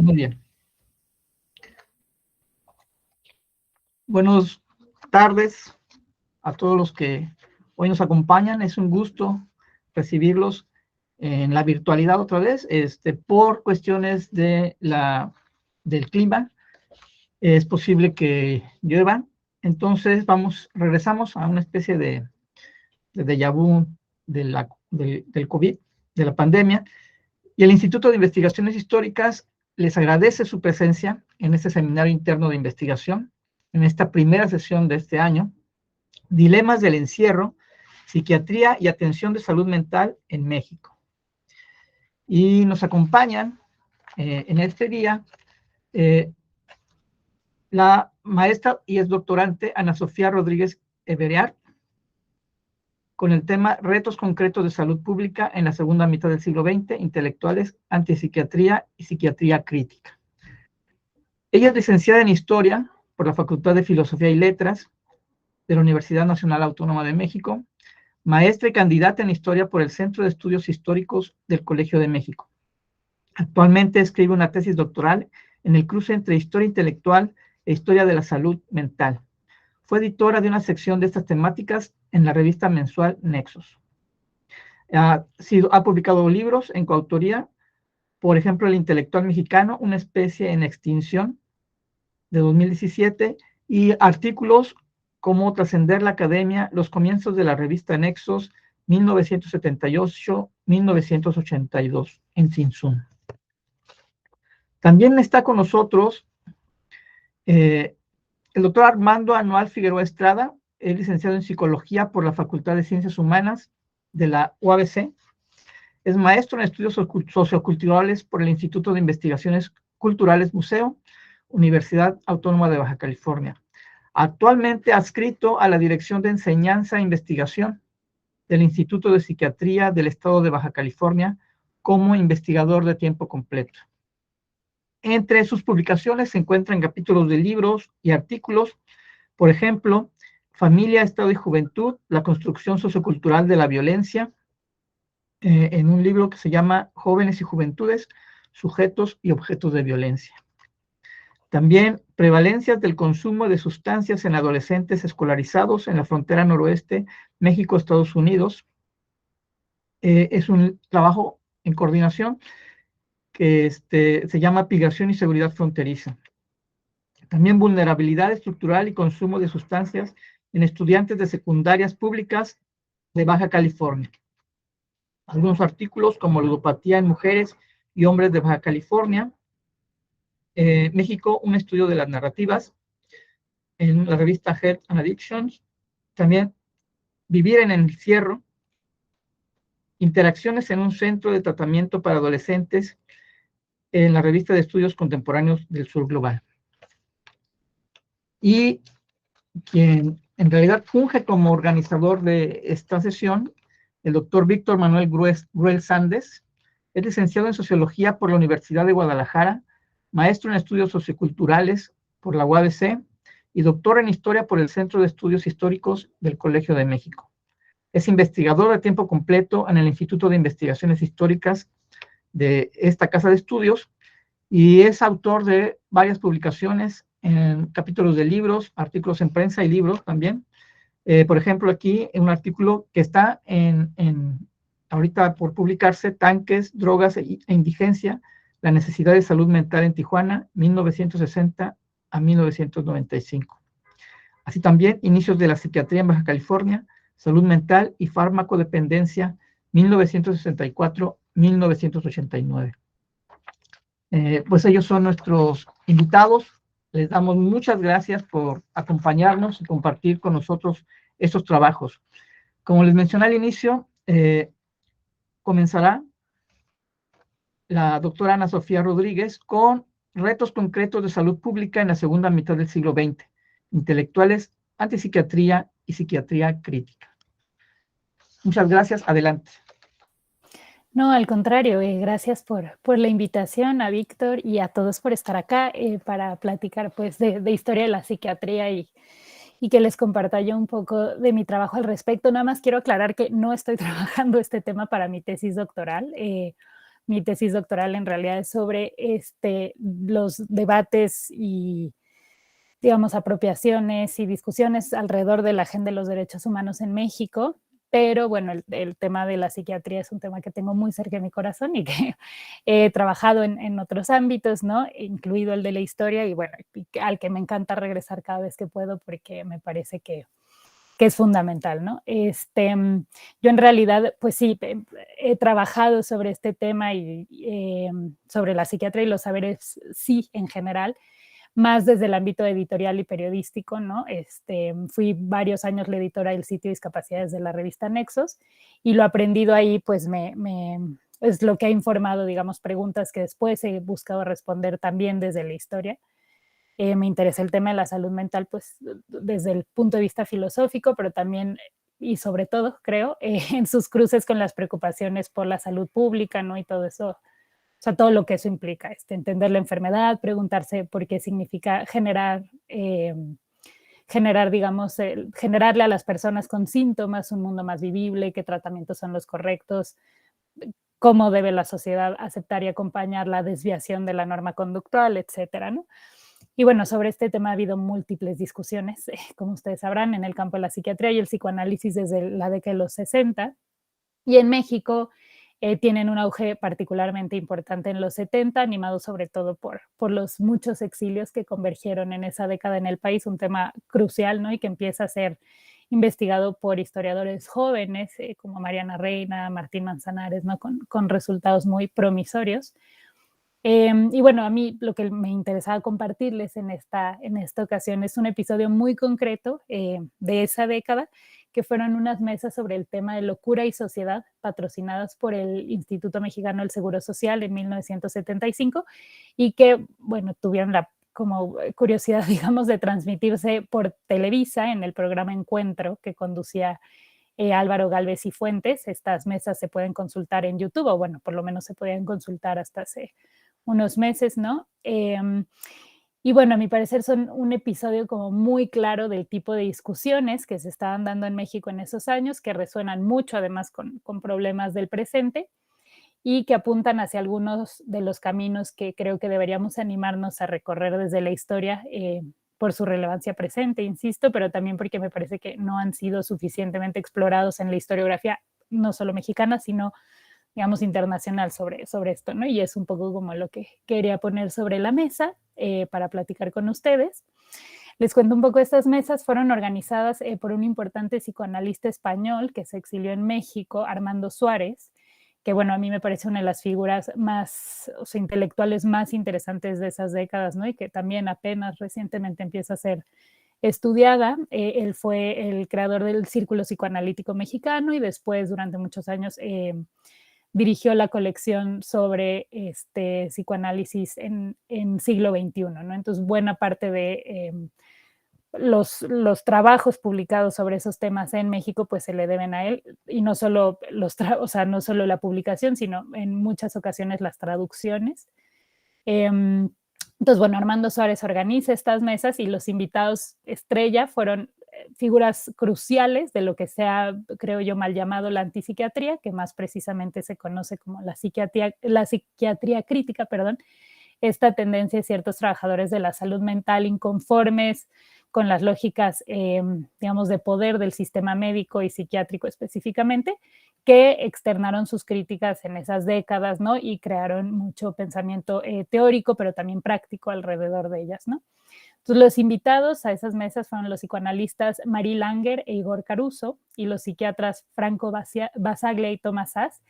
Muy bien. Buenas tardes a todos los que hoy nos acompañan. Es un gusto recibirlos en la virtualidad otra vez, por cuestiones del clima. Es posible que llueva. Entonces regresamos a una especie de déjà vu del COVID, de la pandemia. Y el Instituto de Investigaciones Históricas les agradece su presencia en este seminario interno de investigación, en esta primera sesión de este año, Dilemas del encierro, psiquiatría y atención de salud mental en México. Y nos acompañan en este día la maestra y exdoctorante Ana Sofía Rodríguez Everard, con el tema Retos concretos de salud pública en la segunda mitad del siglo XX, intelectuales, antipsiquiatría y psiquiatría crítica. Ella es licenciada en Historia por la Facultad de Filosofía y Letras de la Universidad Nacional Autónoma de México, maestra y candidata en Historia por el Centro de Estudios Históricos del Colegio de México. Actualmente escribe una tesis doctoral en el cruce entre Historia Intelectual e Historia de la Salud Mental. Fue editora de una sección de estas temáticas en la revista mensual Nexos. Ha publicado libros en coautoría, por ejemplo, El intelectual mexicano, una especie en extinción, de 2017, y artículos como Trascender la Academia, los comienzos de la revista Nexos, 1978-1982, en Sinsun. También está con nosotros el doctor Armando Anual Figueroa Estrada, es licenciado en Psicología por la Facultad de Ciencias Humanas de la UABC. Es maestro en estudios socioculturales por el Instituto de Investigaciones Culturales Museo, Universidad Autónoma de Baja California. Actualmente adscrito a la Dirección de Enseñanza e Investigación del Instituto de Psiquiatría del Estado de Baja California como investigador de tiempo completo. Entre sus publicaciones se encuentran capítulos de libros y artículos, por ejemplo, Familia, Estado y Juventud, la construcción sociocultural de la violencia, en un libro que se llama Jóvenes y Juventudes, sujetos y objetos de violencia. También prevalencias del consumo de sustancias en adolescentes escolarizados en la frontera noroeste, México-Estados Unidos. Es un trabajo en coordinación que se llama Migración y Seguridad Fronteriza. También vulnerabilidad estructural y consumo de sustancias en estudiantes de secundarias públicas de Baja California. Algunos artículos como ludopatía en mujeres y hombres de Baja California. México, un estudio de las narrativas, en la revista Health and Addictions. También Vivir en el encierro, interacciones en un centro de tratamiento para adolescentes, en la revista de Estudios Contemporáneos del Sur Global. Y quien en realidad funge como organizador de esta sesión, el doctor Víctor Manuel Gruel Sández, es licenciado en Sociología por la Universidad de Guadalajara, maestro en Estudios Socioculturales por la UABC y doctor en Historia por el Centro de Estudios Históricos del Colegio de México. Es investigador de tiempo completo en el Instituto de Investigaciones Históricas de esta casa de estudios y es autor de varias publicaciones en capítulos de libros, artículos en prensa y libros también. Por ejemplo, aquí en un artículo que está ahorita por publicarse, Tanques, Drogas e Indigencia, la necesidad de salud mental en Tijuana, 1960 a 1995. Así también, Inicios de la psiquiatría en Baja California, Salud mental y farmacodependencia, 1964-1989. Pues ellos son nuestros invitados. Les damos muchas gracias por acompañarnos y compartir con nosotros estos trabajos. Como les mencioné al inicio, comenzará la doctora Ana Sofía Rodríguez con retos concretos de salud pública en la segunda mitad del siglo XX, intelectuales, antipsiquiatría y psiquiatría crítica. Muchas gracias, adelante. No, al contrario, gracias por la invitación a Víctor y a todos por estar acá para platicar pues de historia de la psiquiatría y que les comparta yo un poco de mi trabajo al respecto. Nada más quiero aclarar que no estoy trabajando este tema para mi tesis doctoral, mi tesis doctoral en realidad es sobre los debates y, digamos, apropiaciones y discusiones alrededor de la agenda de los derechos humanos en México. Pero bueno, el tema de la psiquiatría es un tema que tengo muy cerca de mi corazón y que he trabajado en otros ámbitos, ¿no? Incluido el de la historia y bueno, al que me encanta regresar cada vez que puedo porque me parece que es fundamental, ¿no? Yo en realidad, pues sí, he trabajado sobre este tema y sobre la psiquiatría y los saberes sí en general, más desde el ámbito editorial y periodístico, ¿no? Fui varios años la editora del sitio Discapacidades de la revista Nexos y lo aprendido ahí, pues es lo que ha informado, digamos, preguntas que después he buscado responder también desde la historia. Me interesa el tema de la salud mental, pues desde el punto de vista filosófico, pero también y sobre todo, creo, en sus cruces con las preocupaciones por la salud pública, ¿no? Y todo eso, o sea, todo lo que eso implica, entender la enfermedad, preguntarse por qué significa generar, digamos, generarle a las personas con síntomas un mundo más vivible, qué tratamientos son los correctos, cómo debe la sociedad aceptar y acompañar la desviación de la norma conductual, etcétera, ¿no? Y bueno, sobre este tema ha habido múltiples discusiones, como ustedes sabrán, en el campo de la psiquiatría y el psicoanálisis desde la década de los 60. Y en México tienen un auge particularmente importante en los 70, animado sobre todo por los muchos exilios que convergieron en esa década en el país, un tema crucial, ¿no? Y que empieza a ser investigado por historiadores jóvenes como Mariana Reina, Martín Manzanares, ¿no? Con resultados muy promisorios. Y bueno, a mí lo que me interesaba compartirles en esta ocasión es un episodio muy concreto de esa década, que fueron unas mesas sobre el tema de locura y sociedad, patrocinadas por el Instituto Mexicano del Seguro Social en 1975, y que, bueno, tuvieron la como curiosidad, digamos, de transmitirse por Televisa en el programa Encuentro que conducía Álvaro Galvez y Fuentes. Estas mesas se pueden consultar en YouTube, o bueno, por lo menos se podían consultar hasta hace unos meses, ¿no? Y bueno, a mi parecer son un episodio como muy claro del tipo de discusiones que se estaban dando en México en esos años, que resuenan mucho además con problemas del presente y que apuntan hacia algunos de los caminos que creo que deberíamos animarnos a recorrer desde la historia por su relevancia presente, insisto, pero también porque me parece que no han sido suficientemente explorados en la historiografía, no solo mexicana, sino digamos, internacional sobre esto, ¿no? Y es un poco como lo que quería poner sobre la mesa para platicar con ustedes. Les cuento un poco, estas mesas fueron organizadas por un importante psicoanalista español que se exilió en México, Armando Suárez, que bueno, a mí me parece una de las figuras más, o sea, intelectuales más interesantes de esas décadas, ¿no? Y que también apenas recientemente empieza a ser estudiada. Él fue el creador del Círculo Psicoanalítico Mexicano y después, durante muchos años, dirigió la colección sobre psicoanálisis en siglo XXI, ¿no? Entonces, buena parte de los trabajos publicados sobre esos temas en México, pues se le deben a él, y no solo, o sea, no solo la publicación, sino en muchas ocasiones las traducciones. Entonces, bueno, Armando Suárez organiza estas mesas y los invitados estrella fueron figuras cruciales de lo que se ha, creo yo, mal llamado la antipsiquiatría, que más precisamente se conoce como la psiquiatría crítica, perdón, esta tendencia de ciertos trabajadores de la salud mental inconformes con las lógicas, digamos, de poder del sistema médico y psiquiátrico específicamente, que externaron sus críticas en esas décadas, ¿no? Y crearon mucho pensamiento teórico, pero también práctico alrededor de ellas, ¿no? Entonces, los invitados a esas mesas fueron los psicoanalistas Marie Langer e Igor Caruso y los psiquiatras Franco Basaglia y Tomás Sas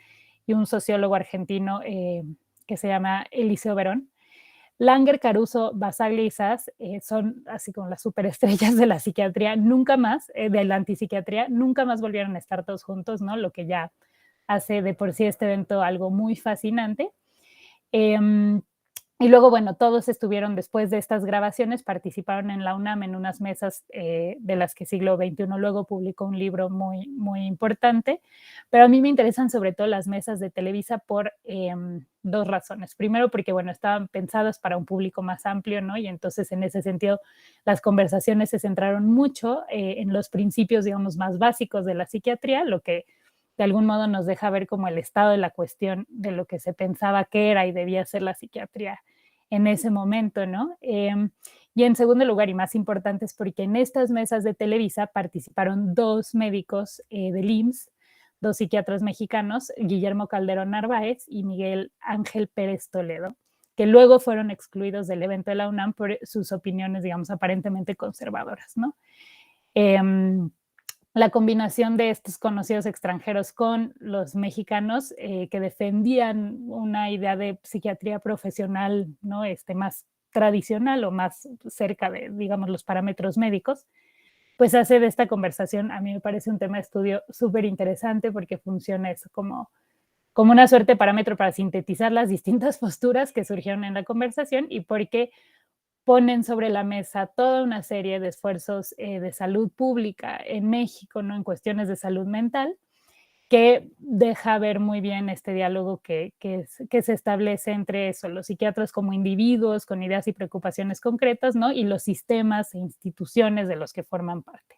y un sociólogo argentino que se llama Eliseo Verón. Langer, Caruso, Basaglia y Sas son así como las superestrellas de la psiquiatría, nunca más, de la antipsiquiatría, nunca más volvieron a estar todos juntos, ¿no? Lo que ya hace de por sí este evento algo muy fascinante. Y luego, bueno, todos estuvieron después de estas grabaciones, participaron en la UNAM en unas mesas de las que Siglo XXI luego publicó un libro muy, muy importante, pero a mí me interesan sobre todo las mesas de Televisa por dos razones. Primero, porque, bueno, estaban pensadas para un público más amplio, ¿no? Y entonces, en ese sentido, las conversaciones se centraron mucho en los principios, digamos, más básicos de la psiquiatría, lo que de algún modo nos deja ver como el estado de la cuestión de lo que se pensaba que era y debía ser la psiquiatría en ese momento, ¿no? Y en segundo lugar, y más importante, es porque en estas mesas de Televisa participaron 2 médicos del IMSS, 2 psiquiatras mexicanos, Guillermo Calderón Narváez y Miguel Ángel Pérez Toledo, que luego fueron excluidos del evento de la UNAM por sus opiniones, digamos, aparentemente conservadoras, ¿no? La combinación de estos conocidos extranjeros con los mexicanos que defendían una idea de psiquiatría profesional, ¿no? Más tradicional o más cerca de, digamos, los parámetros médicos, pues hace de esta conversación, a mí me parece un tema de estudio súper interesante porque funciona eso como una suerte de parámetro para sintetizar las distintas posturas que surgieron en la conversación y porque ponen sobre la mesa toda una serie de esfuerzos de salud pública en México, ¿no? En cuestiones de salud mental, que deja ver muy bien este diálogo que se establece entre eso, los psiquiatras como individuos con ideas y preocupaciones concretas, ¿no? Y los sistemas e instituciones de los que forman parte.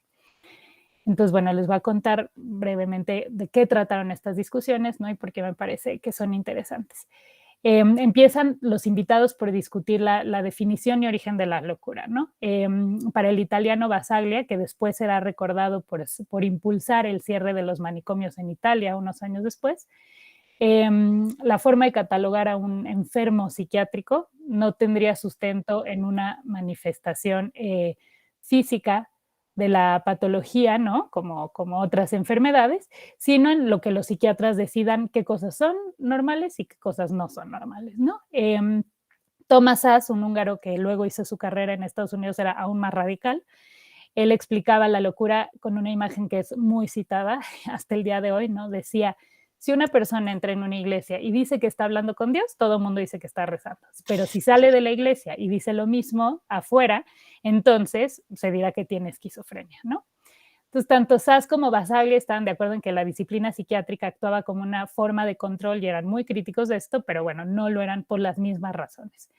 Entonces, bueno, les voy a contar brevemente de qué trataron estas discusiones, ¿no? Y por qué me parece que son interesantes. Empiezan los invitados por discutir la definición y origen de la locura, ¿no? Para el italiano Basaglia, que después será recordado por impulsar el cierre de los manicomios en Italia unos años después, la forma de catalogar a un enfermo psiquiátrico no tendría sustento en una manifestación física de la patología, ¿no? Como otras enfermedades, sino en lo que los psiquiatras decidan qué cosas son normales y qué cosas no son normales, ¿no? Thomas Szasz, un húngaro que luego hizo su carrera en Estados Unidos, era aún más radical. Él explicaba la locura con una imagen que es muy citada hasta el día de hoy, ¿no? Decía, si una persona entra en una iglesia y dice que está hablando con Dios, todo el mundo dice que está rezando. Pero si sale de la iglesia y dice lo mismo afuera, entonces se dirá que tiene esquizofrenia, ¿no? Entonces, tanto Szasz como Basaglia estaban de acuerdo en que la disciplina psiquiátrica actuaba como una forma de control y eran muy críticos de esto, pero bueno, no lo eran por las mismas razones.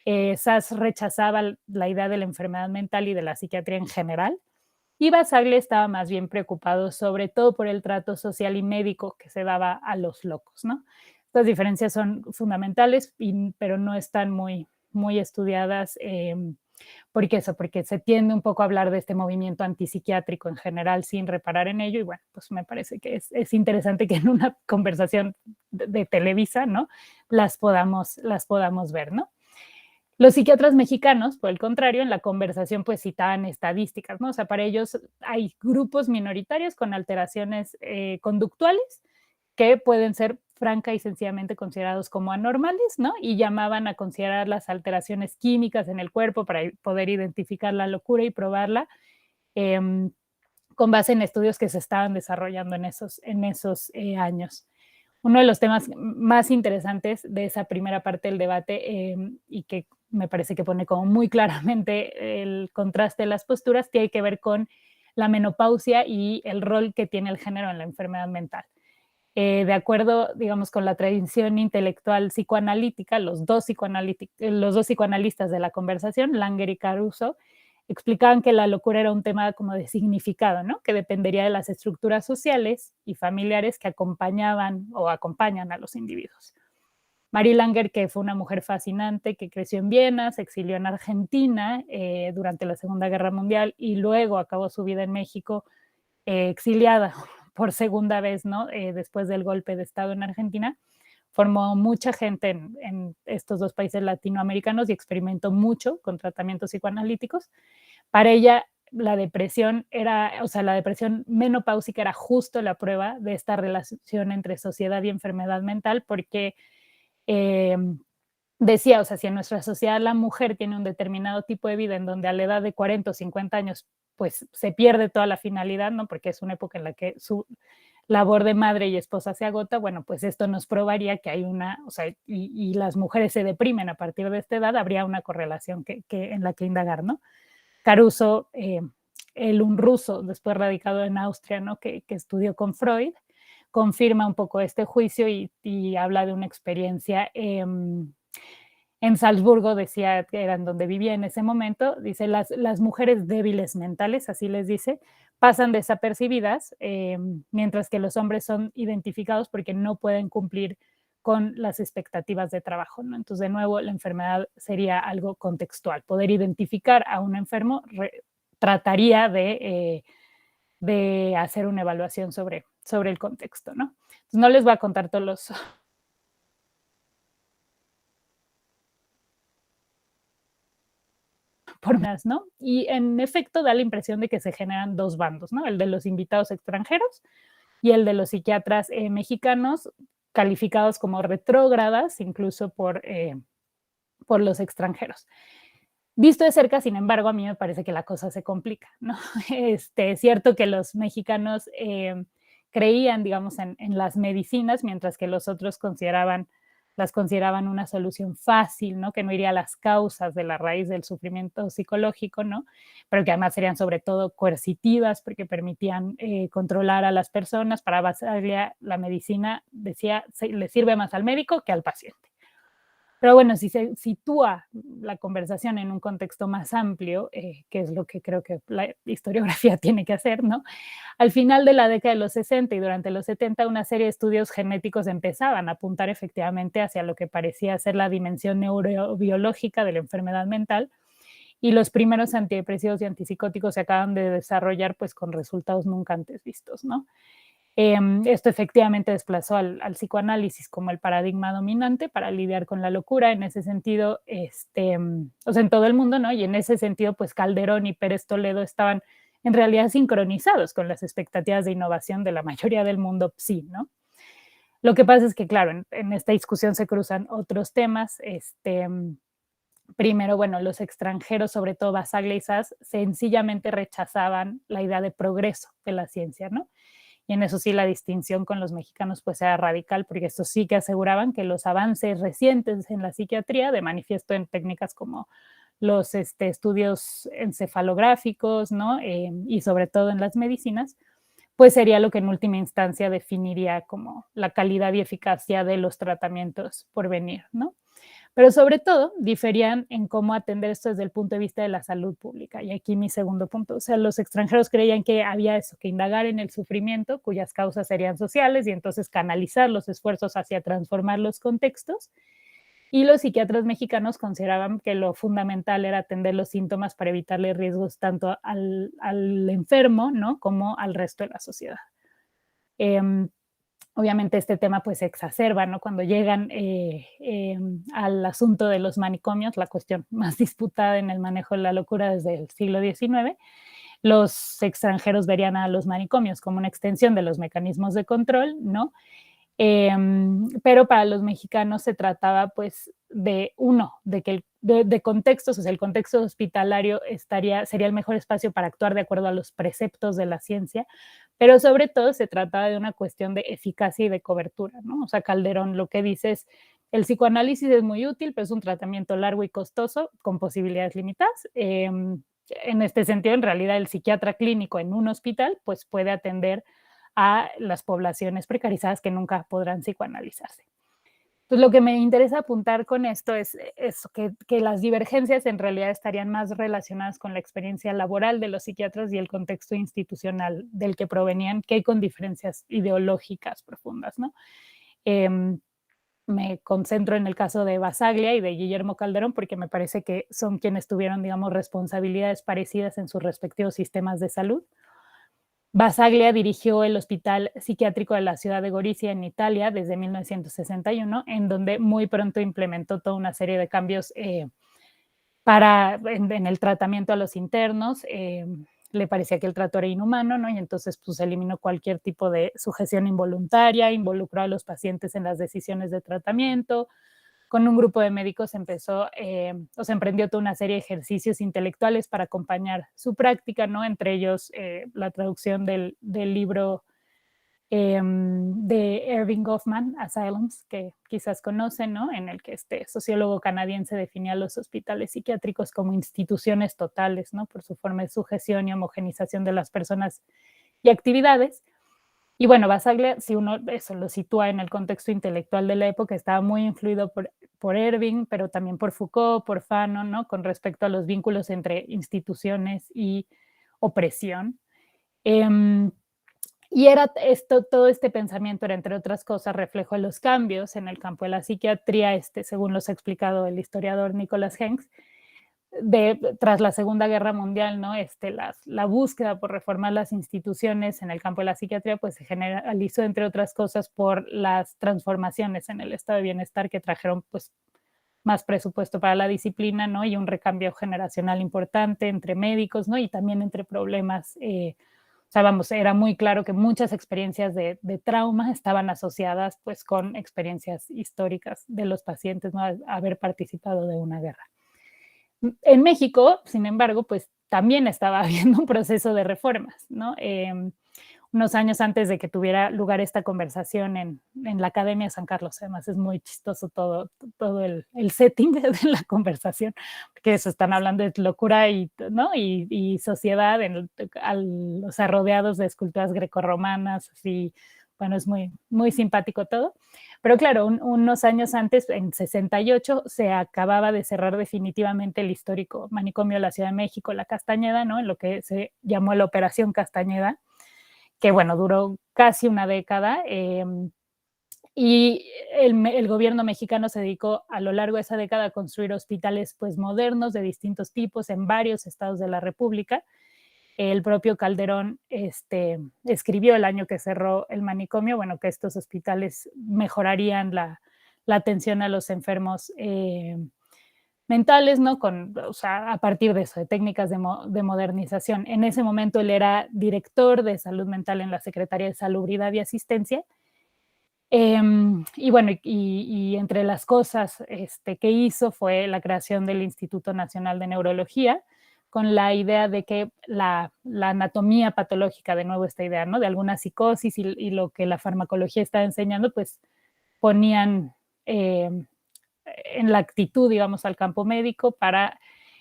Szasz rechazaba la idea de la enfermedad mental y de la psiquiatría en general, y Basaglia estaba más bien preocupado sobre todo por el trato social y médico que se daba a los locos, ¿no? Estas diferencias son fundamentales, pero no están muy estudiadas. Porque se tiende un poco a hablar de este movimiento antipsiquiátrico en general sin reparar en ello y bueno, pues me parece que es interesante que en una conversación de Televisa, ¿no? Las podamos ver, ¿no? Los psiquiatras mexicanos, por el contrario, en la conversación pues citaban estadísticas, ¿no? O sea, para ellos hay grupos minoritarios con alteraciones conductuales que pueden ser franca y sencillamente considerados como anormales, ¿no? Y llamaban a considerar las alteraciones químicas en el cuerpo para poder identificar la locura y probarla eh, con base en estudios que se estaban desarrollando en esos años. Uno de los temas más interesantes de esa primera parte del debate y que me parece que pone como muy claramente el contraste de las posturas tiene que ver con la menopausia y el rol que tiene el género en la enfermedad mental. De acuerdo, digamos, con la tradición intelectual psicoanalítica, los dos psicoanalistas de la conversación, Langer y Caruso, explicaban que la locura era un tema como de significado, ¿no? Que dependería de las estructuras sociales y familiares que acompañaban o acompañan a los individuos. Marie Langer, que fue una mujer fascinante, que creció en Viena, se exilió en Argentina durante la Segunda Guerra Mundial y luego acabó su vida en México exiliada por segunda vez, ¿no? Después del golpe de Estado en Argentina, formó mucha gente en estos dos países latinoamericanos y experimentó mucho con tratamientos psicoanalíticos. Para ella, la depresión menopáusica era justo la prueba de esta relación entre sociedad y enfermedad mental, porque eh, decía, o sea, si en nuestra sociedad la mujer tiene un determinado tipo de vida en donde a la edad de 40 o 50 años pues se pierde toda la finalidad, ¿no? Porque es una época en la que su labor de madre y esposa se agota, bueno, pues esto nos probaría que hay o sea, y las mujeres se deprimen a partir de esta edad, habría una correlación en la que indagar, ¿no? Caruso, un ruso, después radicado en Austria, ¿no? Que estudió con Freud, confirma un poco este juicio y habla de una experiencia En Salzburgo, decía que eran donde vivía en ese momento, dice, las mujeres débiles mentales, así les dice, pasan desapercibidas, mientras que los hombres son identificados porque no pueden cumplir con las expectativas de trabajo, ¿no? Entonces, de nuevo, la enfermedad sería algo contextual. Poder identificar a un enfermo trataría de hacer una evaluación sobre el contexto, ¿no? Entonces, no les voy a contar todos los formas, ¿no? Y en efecto da la impresión de que se generan dos bandos, ¿no? El de los invitados extranjeros y el de los psiquiatras mexicanos calificados como retrógradas, incluso por los extranjeros. Visto de cerca, sin embargo, a mí me parece que la cosa se complica, ¿no? Es cierto que los mexicanos creían, digamos, en las medicinas, mientras que los otros las consideraban una solución fácil, ¿no? Que no iría a las causas de la raíz del sufrimiento psicológico, ¿no? Pero que además serían sobre todo coercitivas porque permitían controlar a las personas. Para Basaglia, la medicina, decía, le sirve más al médico que al paciente. Pero bueno, si se sitúa la conversación en un contexto más amplio, que es lo que creo que la historiografía tiene que hacer, ¿no? Al final de la década de los 60 y durante los 70, una serie de estudios genéticos empezaban a apuntar efectivamente hacia lo que parecía ser la dimensión neurobiológica de la enfermedad mental, y los primeros antidepresivos y antipsicóticos se acaban de desarrollar pues con resultados nunca antes vistos, ¿no? Esto efectivamente desplazó al psicoanálisis como el paradigma dominante para lidiar con la locura. En ese sentido, o sea, en todo el mundo, ¿no? Y en ese sentido, pues Calderón y Pérez Toledo estaban en realidad sincronizados con las expectativas de innovación de la mayoría del mundo psi, ¿no? Lo que pasa es que, claro, en esta discusión se cruzan otros temas. Primero, bueno, los extranjeros, sobre todo Basaglia y Sass, sencillamente rechazaban la idea de progreso de la ciencia, ¿no? Y en eso sí la distinción con los mexicanos pues era radical, porque estos sí que aseguraban que los avances recientes en la psiquiatría, de manifiesto en técnicas como los estudios encefalográficos, ¿no? Y sobre todo en las medicinas, pues sería lo que en última instancia definiría como la calidad y eficacia de los tratamientos por venir, ¿no? Pero sobre todo diferían en cómo atender esto desde el punto de vista de la salud pública. Y aquí mi segundo punto, o sea, los extranjeros creían que había eso, que indagar en el sufrimiento, cuyas causas serían sociales, y entonces canalizar los esfuerzos hacia transformar los contextos. Y los psiquiatras mexicanos consideraban que lo fundamental era atender los síntomas para evitarle riesgos tanto al enfermo, ¿no? Como al resto de la sociedad. Eh, Obviamente este tema pues se exacerba, ¿no? Cuando llegan al asunto de los manicomios, la cuestión más disputada en el manejo de la locura desde el siglo XIX, los extranjeros verían a los manicomios como una extensión de los mecanismos de control, ¿no? Pero para los mexicanos se trataba pues de que de contextos, o sea, el contexto hospitalario sería el mejor espacio para actuar de acuerdo a los preceptos de la ciencia, pero sobre todo se trataba de una cuestión de eficacia y de cobertura, ¿no? O sea, Calderón lo que dice es, el psicoanálisis es muy útil, pero es un tratamiento largo y costoso con posibilidades limitadas. En este sentido, en realidad, el psiquiatra clínico en un hospital pues puede atender a las poblaciones precarizadas que nunca podrán psicoanalizarse. Entonces, lo que me interesa apuntar con esto es que las divergencias en realidad estarían más relacionadas con la experiencia laboral de los psiquiatras y el contexto institucional del que provenían, que con diferencias ideológicas profundas, ¿no? Me concentro en el caso de Basaglia y de Guillermo Calderón porque me parece que son quienes tuvieron, digamos, responsabilidades parecidas en sus respectivos sistemas de salud. Basaglia dirigió el Hospital Psiquiátrico de la ciudad de Gorizia, en Italia, desde 1961, en donde muy pronto implementó toda una serie de cambios en el tratamiento a los internos. Le parecía que el trato era inhumano, ¿no? Y entonces pues eliminó cualquier tipo de sujeción involuntaria, involucró a los pacientes en las decisiones de tratamiento. Con un grupo de médicos emprendió toda una serie de ejercicios intelectuales para acompañar su práctica, ¿no? Entre ellos la traducción del libro de Erving Goffman, Asylums, que quizás conocen, ¿no? En el que este sociólogo canadiense definía los hospitales psiquiátricos como instituciones totales, ¿no? Por su forma de sujeción y homogenización de las personas y actividades. Y bueno, Basaglia, si uno eso lo sitúa en el contexto intelectual de la época, estaba muy influido por Erving, pero también por Foucault, por Fanon, ¿no? Con respecto a los vínculos entre instituciones y opresión. Y era todo este pensamiento era, entre otras cosas, reflejo de los cambios en el campo de la psiquiatría, según los ha explicado el historiador Nicholas Henks, tras la Segunda Guerra Mundial, ¿no? La búsqueda por reformar las instituciones en el campo de la psiquiatría pues se generalizó, entre otras cosas, por las transformaciones en el estado de bienestar que trajeron pues más presupuesto para la disciplina, ¿no? Y un recambio generacional importante entre médicos, ¿no? Y también entre problemas, o sea, vamos, era muy claro que muchas experiencias de trauma estaban asociadas pues con experiencias históricas de los pacientes, ¿no? Haber participado de una guerra. En México, sin embargo, pues también estaba habiendo un proceso de reformas, ¿no? Unos años antes de que tuviera lugar esta conversación en la Academia de San Carlos. Además, es muy chistoso todo el setting de la conversación, porque eso están hablando de locura y, ¿no? y sociedad, o sea, rodeados de esculturas grecorromanas, así, bueno, es muy, muy simpático todo. Pero claro, unos años antes, en 68, se acababa de cerrar definitivamente el histórico manicomio de la Ciudad de México, la Castañeda, ¿no? En lo que se llamó la Operación Castañeda, que bueno, duró casi una década, y el gobierno mexicano se dedicó a lo largo de esa década a construir hospitales pues modernos de distintos tipos en varios estados de la República. El propio Calderón escribió el año que cerró el manicomio, bueno, que estos hospitales mejorarían la atención a los enfermos mentales, ¿no? O sea, a partir de eso, de técnicas de modernización. En ese momento él era director de salud mental en la Secretaría de Salubridad y Asistencia. Y bueno, y entre las cosas que hizo fue la creación del Instituto Nacional de Neurología, con la idea de que la anatomía patológica, de nuevo esta idea, ¿no? De alguna psicosis y lo que la farmacología está enseñando, pues ponían en la actitud, digamos, al campo médico para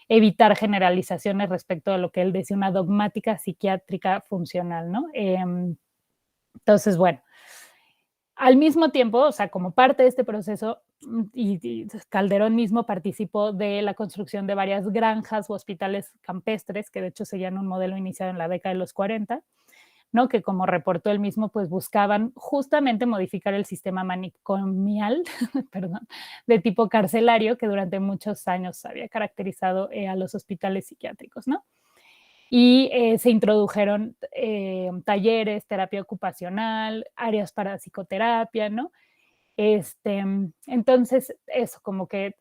evitar generalizaciones respecto a lo que él decía, una dogmática psiquiátrica funcional, ¿no? Entonces, bueno, al mismo tiempo, o sea, como parte de este proceso, y Calderón mismo participó de la construcción de varias granjas o hospitales campestres, que de hecho seguían un modelo iniciado en la década de los 40, ¿no? Que como reportó él mismo, pues buscaban justamente modificar el sistema manicomial, perdón, de tipo carcelario que durante muchos años había caracterizado a los hospitales psiquiátricos, ¿no? Y se introdujeron talleres, terapia ocupacional, áreas para psicoterapia, ¿no? Entonces, eso, como que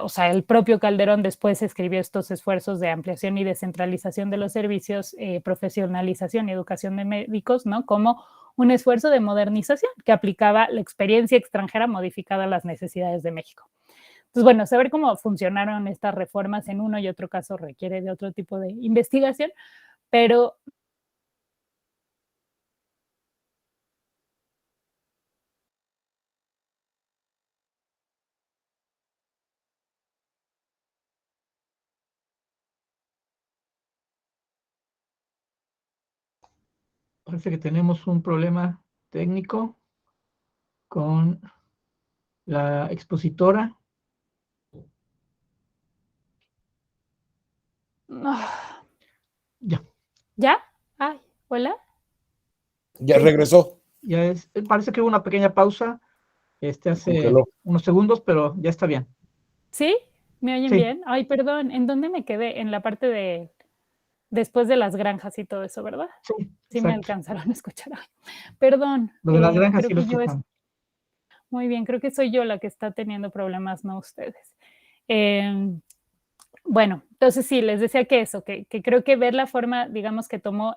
o sea, el propio Calderón después escribió estos esfuerzos de ampliación y descentralización de los servicios, profesionalización y educación de médicos, ¿no? Como un esfuerzo de modernización que aplicaba la experiencia extranjera modificada a las necesidades de México. Entonces, bueno, saber cómo funcionaron estas reformas en uno y otro caso requiere de otro tipo de investigación, pero Parece que tenemos un problema técnico con la expositora. Ya, ¿ya? Ay, hola. Ya sí, regresó, parece que hubo una pequeña pausa, se hace congeló. unos segundos, pero ya está bien. ¿Sí? ¿Me oyen Sí, bien? Ay, perdón, ¿en dónde me quedé? En la parte de después de las granjas y todo eso, ¿verdad? sí, Sí me exacto. alcanzaron a escuchar. Ay, perdón, Lo de las granjas creo sí lo que escuchamos. muy bien, creo que soy yo la que está teniendo problemas, no ustedes. Em, bueno, entonces sí, les decía que eso, que creo que ver la forma, digamos, que tomó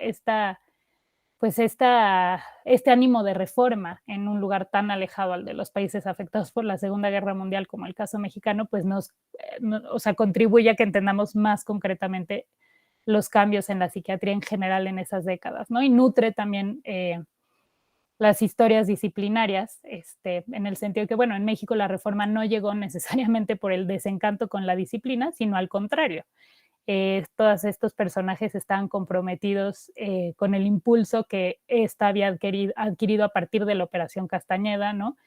pues este ánimo de reforma en un lugar tan alejado al de los países afectados por la Segunda Guerra Mundial, como el caso mexicano, pues o sea, contribuye a que entendamos más concretamente los cambios en la psiquiatría en general en esas décadas, ¿no? Y nutre también las historias disciplinarias, en el sentido que, bueno, en México la reforma no llegó necesariamente por el desencanto con la disciplina, sino al contrario. Todos estos personajes estaban comprometidos con el impulso que ésta había adquirido a partir de la Operación Castañeda, ¿no?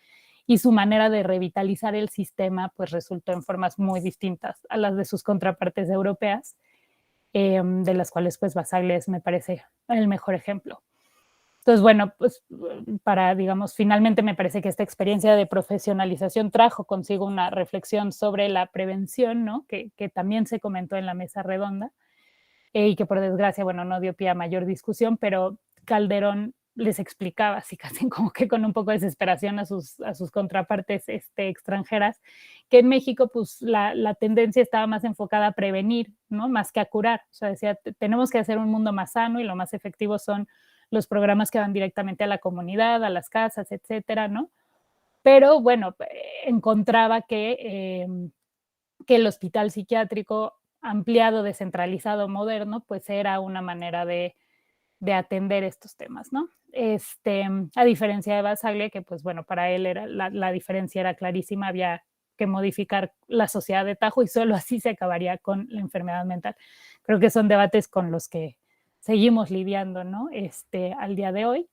y su manera de revitalizar el sistema pues resultó en formas muy distintas a las de sus contrapartes europeas, de las cuales pues Basaglia me parece el mejor ejemplo. Entonces, bueno, pues digamos, finalmente me parece que esta experiencia de profesionalización trajo consigo una reflexión sobre la prevención, ¿no? Que también se comentó en la mesa redonda, y que por desgracia, bueno, no dio pie a mayor discusión, pero Calderón les explicaba, así casi como que con un poco de desesperación a sus contrapartes extranjeras, que en México pues la tendencia estaba más enfocada a prevenir, ¿no? Más que a curar. O sea, decía, tenemos que hacer un mundo más sano y lo más efectivo son los programas que van directamente a la comunidad, a las casas, etcétera, ¿no? Pero bueno, encontraba que el hospital psiquiátrico ampliado, descentralizado, moderno, pues era una manera de atender estos temas, ¿no? A diferencia de Basaglia, que pues bueno, para él era, la diferencia era clarísima, había que modificar la sociedad de tajo y solo así se acabaría con la enfermedad mental. Creo que son debates con los que seguimos lidiando, ¿no? Al día de hoy.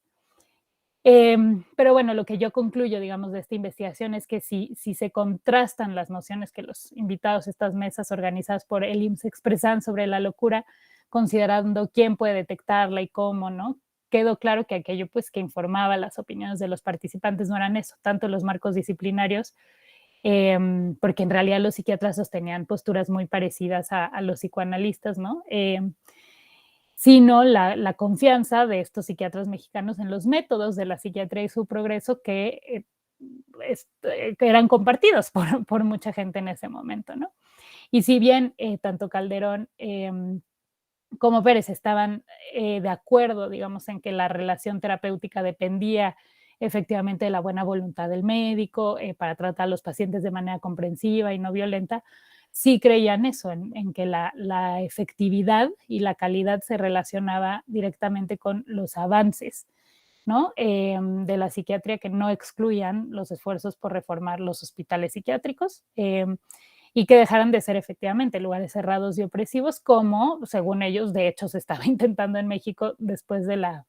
Pero bueno, lo que yo concluyo, digamos, de esta investigación es que si se contrastan las nociones que los invitados a estas mesas organizadas por el IMSS expresan sobre la locura, considerando quién puede detectarla y cómo, ¿no? Quedó claro que aquello pues, que informaba las opiniones de los participantes no eran eso, tanto los marcos disciplinarios, porque en realidad los psiquiatras sostenían posturas muy parecidas a los psicoanalistas, ¿no? Sino la confianza de estos psiquiatras mexicanos en los métodos de la psiquiatría y su progreso que eran compartidos por mucha gente en ese momento, ¿no? Y si bien tanto Calderón como Pérez estaban de acuerdo, digamos, en que la relación terapéutica dependía efectivamente de la buena voluntad del médico para tratar a los pacientes de manera comprensiva y no violenta, sí creían eso, en que la efectividad y la calidad se relacionaba directamente con los avances, ¿no? De la psiquiatría, que no excluían los esfuerzos por reformar los hospitales psiquiátricos y que dejaran de ser efectivamente lugares cerrados y opresivos, como, según ellos, de hecho se estaba intentando en México después de la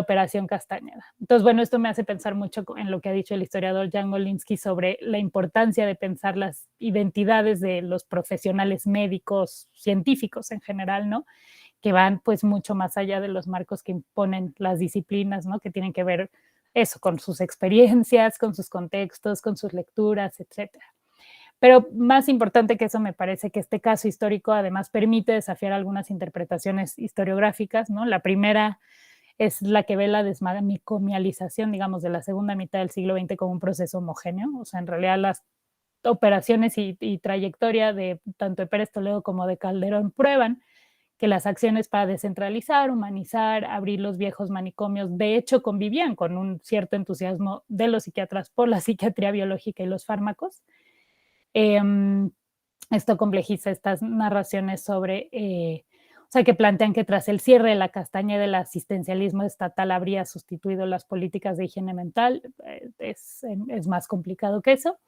Operación Castañeda. Entonces, bueno, esto me hace pensar mucho en lo que ha dicho el historiador Jan Golinsky sobre la importancia de pensar las identidades de los profesionales médicos, científicos en general, ¿no? Que van pues mucho más allá de los marcos que imponen las disciplinas, ¿no? Que tienen que ver eso, con sus experiencias, con sus contextos, con sus lecturas, etcétera. Pero más importante que eso, me parece que este caso histórico además permite desafiar algunas interpretaciones historiográficas, ¿no? La primera es la que ve la desmanicomialización, digamos, de la segunda mitad del siglo XX como un proceso homogéneo. O sea, en realidad las operaciones y trayectoria de tanto de Pérez Toledo como de Calderón prueban que las acciones para descentralizar, humanizar, abrir los viejos manicomios, de hecho convivían con un cierto entusiasmo de los psiquiatras por la psiquiatría biológica y los fármacos. Esto complejiza estas narraciones sobre, o sea, que plantean que tras el cierre de la Castañeda, el asistencialismo estatal habría sustituido las políticas de higiene mental. Es más complicado que eso.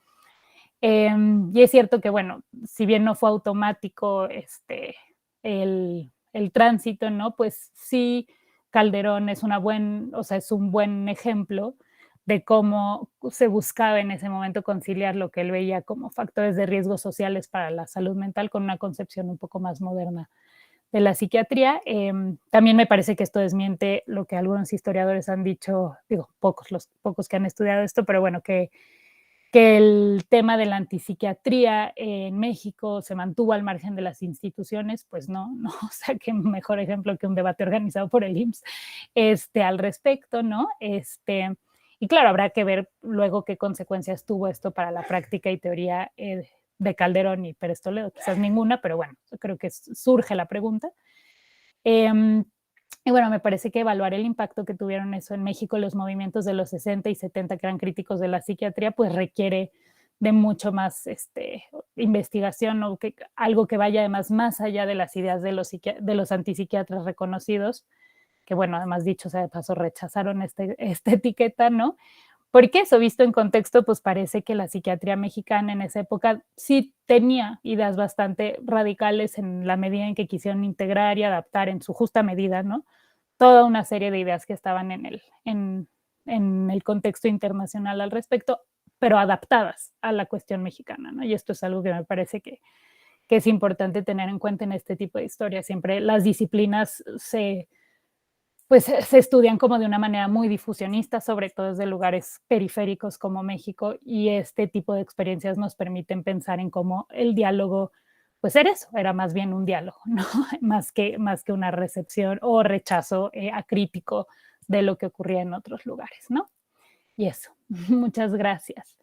Y es cierto que, bueno, si bien no fue automático el tránsito, ¿no? Pues sí, Calderón es un buen ejemplo de cómo se buscaba en ese momento conciliar lo que él veía como factores de riesgo sociales para la salud mental con una concepción un poco más moderna de la psiquiatría. También me parece que esto desmiente lo que algunos historiadores han dicho, digo, los pocos que han estudiado esto, pero bueno, que el tema de la antipsiquiatría en México se mantuvo al margen de las instituciones, pues no, o sea, qué mejor ejemplo que un debate organizado por el IMSS al respecto, ¿no? Y claro, habrá que ver luego qué consecuencias tuvo esto para la práctica y teoría de Calderón y Pérez Toledo. Quizás ninguna, pero bueno, creo que surge la pregunta. Y bueno, me parece que evaluar el impacto que tuvieron eso en México, los movimientos de los 60 y 70 que eran críticos de la psiquiatría, pues requiere de mucho más investigación o algo que vaya además más allá de las ideas de los antipsiquiatras reconocidos, que bueno, además dicho sea de paso, rechazaron esta etiqueta, ¿no? Porque eso, visto en contexto, pues parece que la psiquiatría mexicana en esa época sí tenía ideas bastante radicales en la medida en que quisieron integrar y adaptar en su justa medida, ¿no? Toda una serie de ideas que estaban en el contexto internacional al respecto, pero adaptadas a la cuestión mexicana, ¿no? Y esto es algo que me parece que es importante tener en cuenta en este tipo de historias. Siempre las disciplinas se estudian como de una manera muy difusionista, sobre todo desde lugares periféricos como México, y este tipo de experiencias nos permiten pensar en cómo el diálogo, pues era más bien un diálogo, ¿no? más que una recepción o rechazo acrítico de lo que ocurría en otros lugares, ¿no? Y eso, muchas gracias.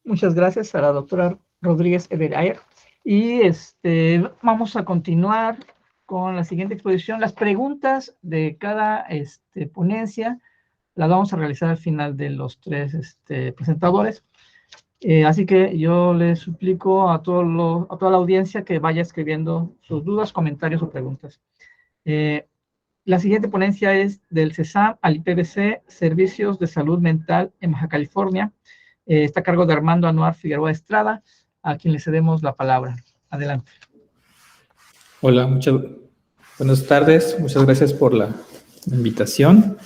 Muchas gracias a la doctora Rodríguez Everaer. Y vamos a continuar con la siguiente exposición. Las preguntas de cada ponencia las vamos a realizar al final de los tres presentadores. Así que yo les suplico a toda la audiencia que vaya escribiendo sus dudas, comentarios o preguntas. La siguiente ponencia es del CESAM al IPVC, Servicios de Salud Mental en Baja California. Está a cargo de Armando Anuar Figueroa Estrada, a quien le cedemos la palabra. Adelante. Hola, buenas tardes. Muchas gracias por la invitación.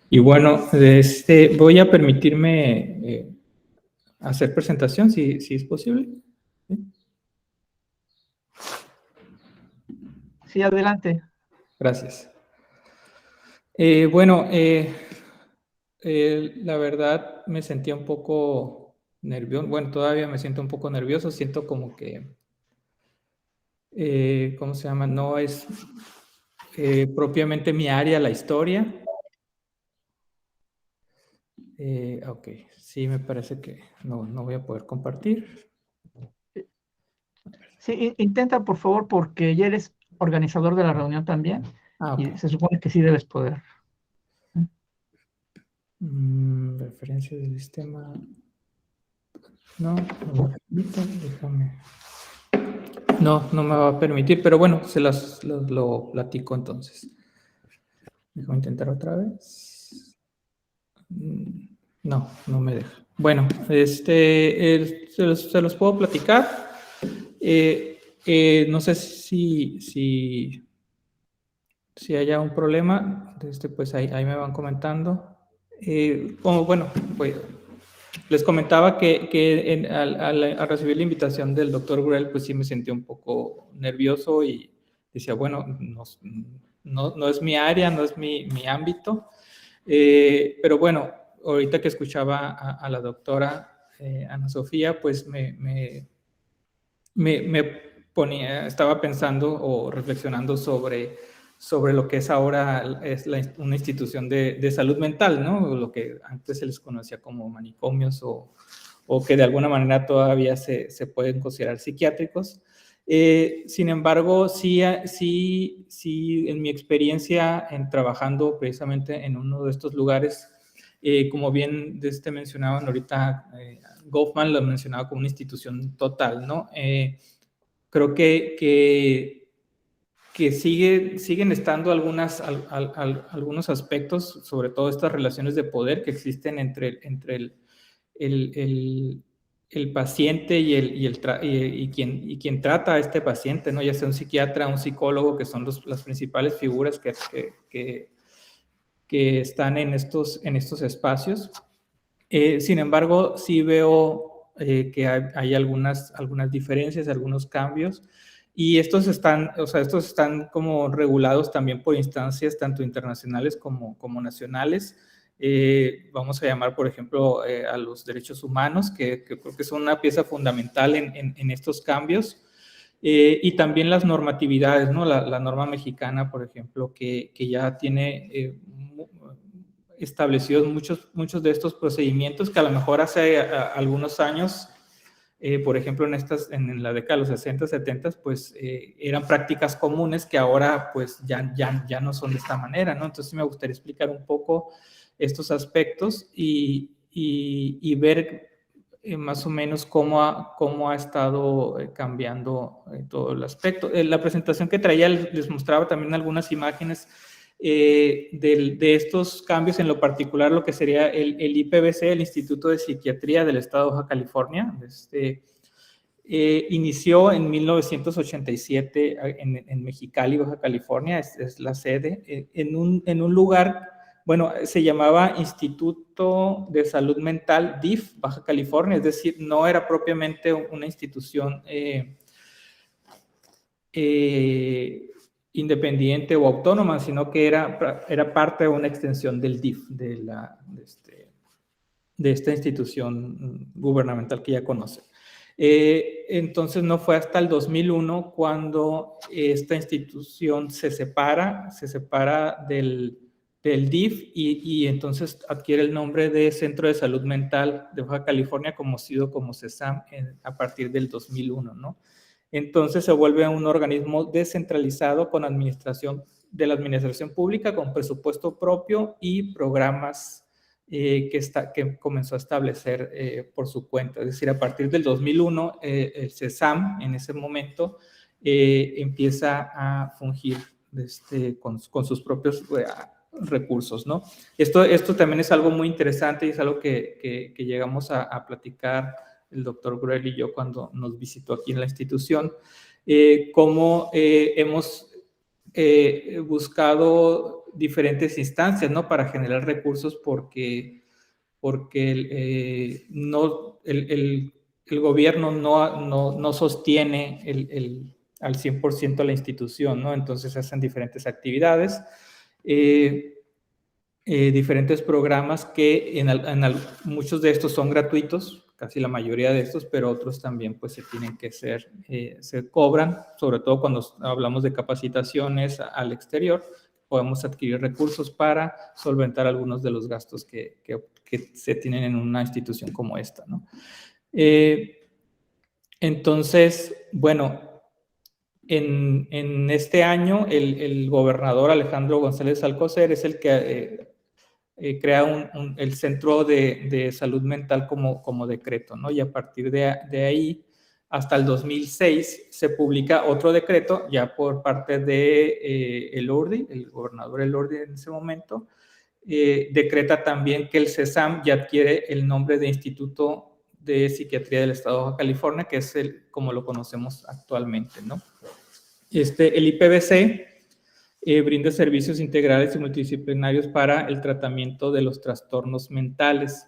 Y bueno, voy a permitirme hacer presentación, si es posible. Sí, adelante. Gracias. La verdad me sentía un poco nervioso. Bueno, todavía me siento un poco nervioso. Siento como que, ¿cómo se llama? No es propiamente mi área la historia. Ok, sí, me parece que no voy a poder compartir. Sí, intenta, por favor, porque ya eres organizador de la reunión también. Okay. Y se supone que sí debes poder. Referencia del sistema. No me permite, déjame. No me va a permitir, pero bueno, lo platico entonces. Déjame intentar otra vez. No me deja. Bueno, se los puedo platicar. No sé si haya un problema. Pues ahí me van comentando. Pues les comentaba que al recibir la invitación del doctor Gurel, pues sí me sentí un poco nervioso y decía, bueno, no es mi área, no es mi ámbito, pero bueno, ahorita que escuchaba a la doctora Ana Sofía, pues estaba pensando o reflexionando sobre lo que es ahora una institución de salud mental, ¿no? Lo que antes se les conocía como manicomios o que de alguna manera todavía se pueden considerar psiquiátricos. Sin embargo, sí, en mi experiencia en trabajando precisamente en uno de estos lugares, como bien mencionaban ahorita, Goffman lo mencionaba como una institución total, ¿no? Creo que siguen estando algunos aspectos, sobre todo estas relaciones de poder que existen entre el paciente y quien trata a este paciente, ¿no? Ya sea un psiquiatra, un psicólogo, que son las principales figuras que están en estos espacios. Sin embargo, sí veo que hay algunas diferencias, algunos cambios, y estos están como regulados también por instancias tanto internacionales como nacionales. Vamos a llamar, por ejemplo, a los derechos humanos, que creo que son una pieza fundamental en estos cambios, y también las normatividades, ¿no? La norma mexicana, por ejemplo, que ya tiene establecidos muchos de estos procedimientos que a lo mejor hace algunos años, por ejemplo en la década de los 60, 70, pues eran prácticas comunes que ahora pues ya no son de esta manera, ¿no? Entonces me gustaría explicar un poco estos aspectos y ver más o menos cómo ha estado cambiando todo el aspecto. La presentación que traía les mostraba también algunas imágenes de estos cambios, en lo particular lo que sería el IPVC, el Instituto de Psiquiatría del Estado de Baja California. Inició en 1987 en Mexicali, Baja California, es la sede, en un lugar Bueno, se llamaba Instituto de Salud Mental, DIF, Baja California, es decir, no era propiamente una institución independiente o autónoma, sino que era parte de una extensión del DIF, de esta institución gubernamental que ya conoce. Entonces no fue hasta el 2001 cuando esta institución se separa del DIF y entonces adquiere el nombre de Centro de Salud Mental de Baja California, conocido como CESAM a partir del 2001, ¿no? Entonces se vuelve un organismo descentralizado con administración de la administración pública, con presupuesto propio y programas que comenzó a establecer por su cuenta. Es decir, a partir del 2001, el CESAM en ese momento empieza a fungir con sus propios recursos, ¿no? Esto también es algo muy interesante y es algo que llegamos a platicar el doctor Gruel y yo cuando nos visitó aquí en la institución, cómo hemos buscado diferentes instancias, ¿no? Para generar recursos porque el gobierno no sostiene al 100% la institución, ¿no? Entonces hacen diferentes actividades, diferentes programas que muchos de estos son gratuitos, casi la mayoría de estos, pero otros también pues se cobran, sobre todo cuando hablamos de capacitaciones al exterior, podemos adquirir recursos para solventar algunos de los gastos que se tienen en una institución como esta, ¿no? Entonces, bueno, en este año el gobernador Alejandro González Alcocer es el que crea el Centro de Salud Mental como decreto, ¿no? Y a partir de ahí, hasta el 2006, se publica otro decreto, ya por parte de Elordi, el gobernador Elordi en ese momento, decreta también que el CESAM ya adquiere el nombre de Instituto de Psiquiatría del Estado de Baja California, que es como lo conocemos actualmente, ¿no? El IPBC brinda servicios integrales y multidisciplinarios para el tratamiento de los trastornos mentales.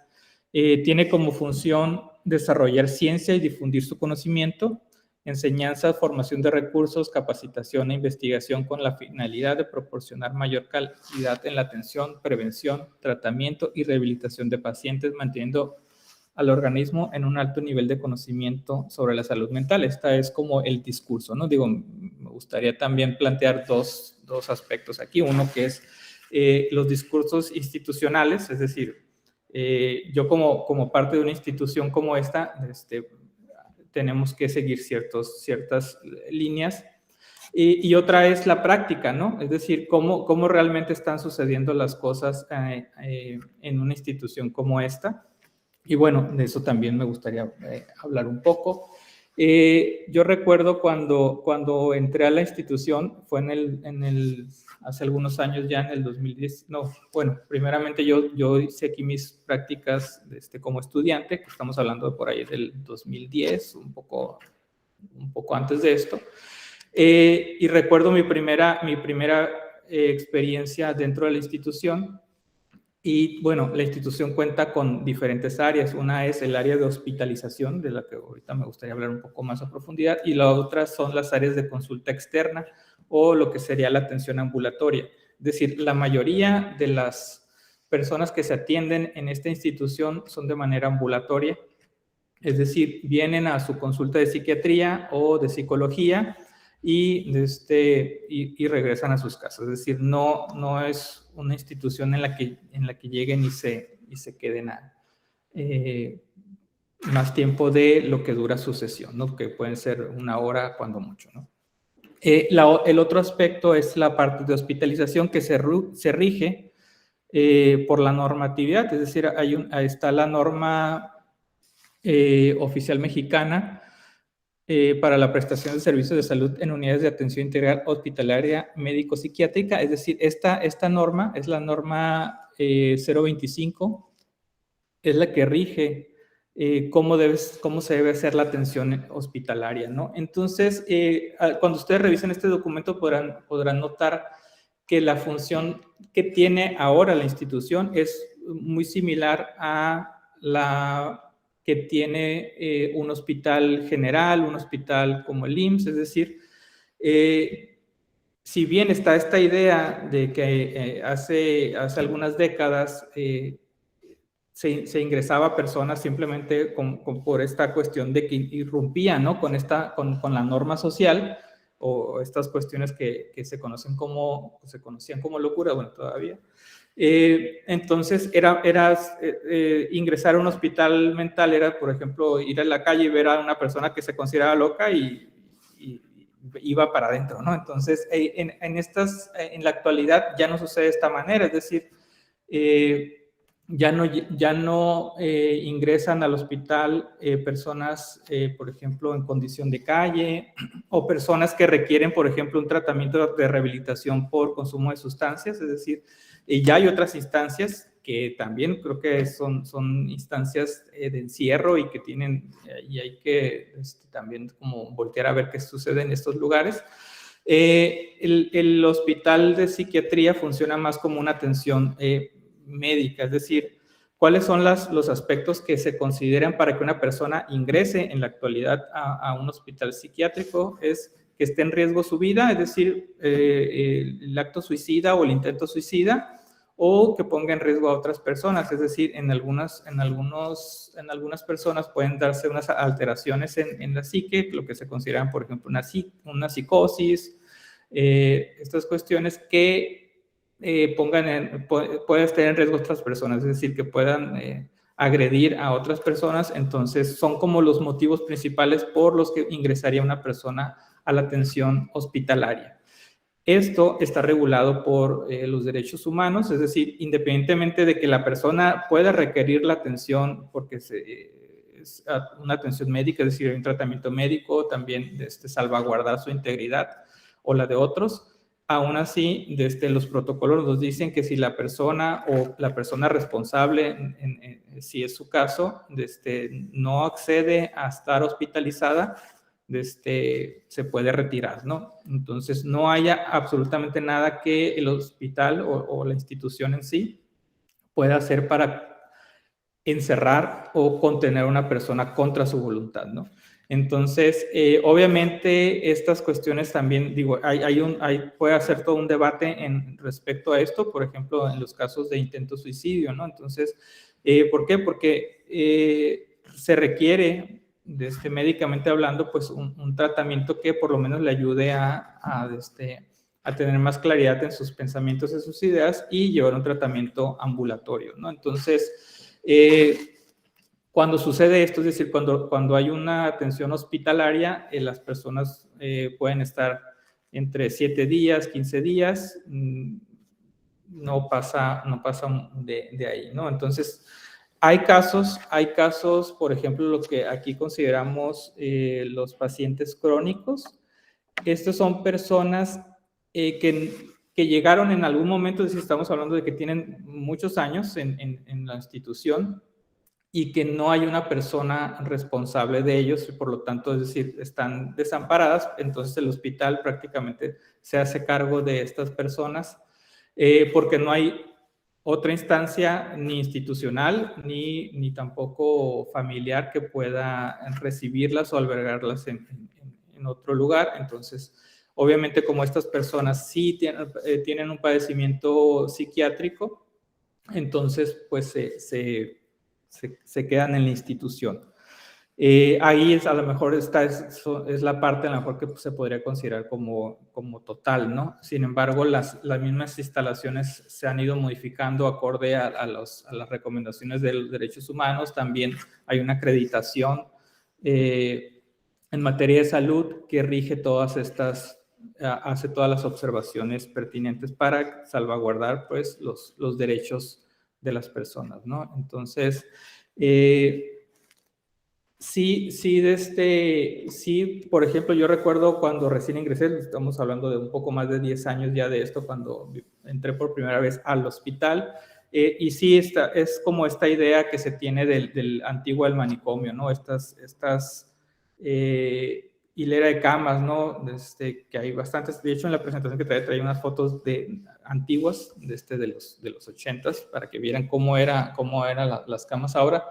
Tiene como función desarrollar ciencia y difundir su conocimiento, enseñanza, formación de recursos, capacitación e investigación con la finalidad de proporcionar mayor calidad en la atención, prevención, tratamiento y rehabilitación de pacientes, manteniendo al organismo en un alto nivel de conocimiento sobre la salud mental. Esta es como el discurso, ¿no? Digo, me gustaría también plantear dos aspectos aquí. Uno que es los discursos institucionales, es decir, yo como parte de una institución como esta, tenemos que seguir ciertas líneas. Y otra es la práctica, ¿no? Es decir, cómo realmente están sucediendo las cosas en una institución como esta. Y bueno, de eso también me gustaría hablar un poco. Yo recuerdo cuando entré a la institución, fue hace algunos años ya, en el 2010, no, bueno, primeramente yo hice aquí mis prácticas como estudiante, que estamos hablando de por ahí del 2010, un poco antes de esto, y recuerdo mi primera experiencia dentro de la institución. Y bueno, la institución cuenta con diferentes áreas. Una es el área de hospitalización, de la que ahorita me gustaría hablar un poco más a profundidad, y la otra son las áreas de consulta externa o lo que sería la atención ambulatoria. Es decir, la mayoría de las personas que se atienden en esta institución son de manera ambulatoria, es decir, vienen a su consulta de psiquiatría o de psicología y regresan a sus casas. Es decir, no es una institución en la que lleguen y se queden más tiempo de lo que dura su sesión, ¿no? Que pueden ser una hora cuando mucho, ¿no? El otro aspecto es la parte de hospitalización, que se rige por la normatividad, es decir, está la norma oficial mexicana para la prestación de servicios de salud en unidades de atención integral hospitalaria médico-psiquiátrica. Es decir, esta norma es la norma 025, es la que rige cómo se debe hacer la atención hospitalaria, ¿no? Entonces, cuando ustedes revisen este documento podrán notar que la función que tiene ahora la institución es muy similar a la que tiene un hospital general, un hospital como el IMSS, es decir, si bien está esta idea de que hace algunas décadas se ingresaba a personas simplemente por esta cuestión de que irrumpían, ¿no? con la norma social, o estas cuestiones que se conocían como locura, bueno, todavía. Entonces, ingresar a un hospital mental era, por ejemplo, ir a la calle y ver a una persona que se consideraba loca y iba para adentro, ¿no? Entonces, en la actualidad ya no sucede de esta manera, es decir, ya no ingresan al hospital personas, por ejemplo, en condición de calle, o personas que requieren, por ejemplo, un tratamiento de rehabilitación por consumo de sustancias, es decir, ya hay otras instancias que también creo que son instancias de encierro y que y hay que también como voltear a ver qué sucede en estos lugares. El hospital de psiquiatría funciona más como una atención médica, es decir, cuáles son los aspectos que se consideran para que una persona ingrese en la actualidad a un hospital psiquiátrico. Es que esté en riesgo su vida, es decir, el acto suicida o el intento suicida, o que ponga en riesgo a otras personas, es decir, en algunas personas pueden darse unas alteraciones en la psique, lo que se consideran, por ejemplo, una psicosis, estas cuestiones que pueden estar en riesgo a otras personas, es decir, que puedan agredir a otras personas. Entonces son como los motivos principales por los que ingresaría una persona a la atención hospitalaria. Esto está regulado por los derechos humanos, es decir, independientemente de que la persona pueda requerir la atención porque es una atención médica, es decir, un tratamiento médico, también salvaguardar su integridad o la de otros. Aún así, los protocolos nos dicen que si la persona o la persona responsable, si es su caso, no accede a estar hospitalizada, se puede retirar, ¿no? Entonces, no haya absolutamente nada que el hospital o la institución en sí pueda hacer para encerrar o contener a una persona contra su voluntad, ¿no? Entonces, obviamente, estas cuestiones también, digo, puede hacer todo un debate respecto a esto, por ejemplo, en los casos de intento suicidio, ¿no? Entonces, ¿por qué? Porque se requiere, médicamente hablando, pues un tratamiento que por lo menos le ayude a tener más claridad en sus pensamientos, en sus ideas, y llevar un tratamiento ambulatorio, ¿no? Entonces, cuando sucede esto, es decir, cuando hay una atención hospitalaria, las personas pueden estar entre 7 días, 15 días, no pasa de ahí, ¿no? Entonces, hay casos, por ejemplo, lo que aquí consideramos los pacientes crónicos. Estos son personas que llegaron en algún momento, es decir, estamos hablando de que tienen muchos años en la institución, y que no hay una persona responsable de ellos, y por lo tanto, es decir, están desamparadas. Entonces el hospital prácticamente se hace cargo de estas personas porque no hay otra instancia ni institucional ni tampoco familiar que pueda recibirlas o albergarlas en otro lugar. Entonces, obviamente, como estas personas sí tienen un padecimiento psiquiátrico, entonces pues se quedan en la institución. Ahí a lo mejor es la parte a lo mejor que pues, se podría considerar como total, ¿no? Sin embargo, las mismas instalaciones se han ido modificando acorde a las recomendaciones de los derechos humanos. También hay una acreditación en materia de salud que rige hace todas las observaciones pertinentes para salvaguardar pues los derechos de las personas, ¿no? Entonces, sí, por ejemplo, yo recuerdo cuando recién ingresé, estamos hablando de un poco más de 10 años ya de esto, cuando entré por primera vez al hospital, y sí, es como esta idea que se tiene del antiguo del manicomio, ¿no? Estas hilera de camas, ¿no? Que hay bastantes. De hecho, en la presentación que traía unas fotos antiguas de los 80s para que vieran cómo eran las camas ahora.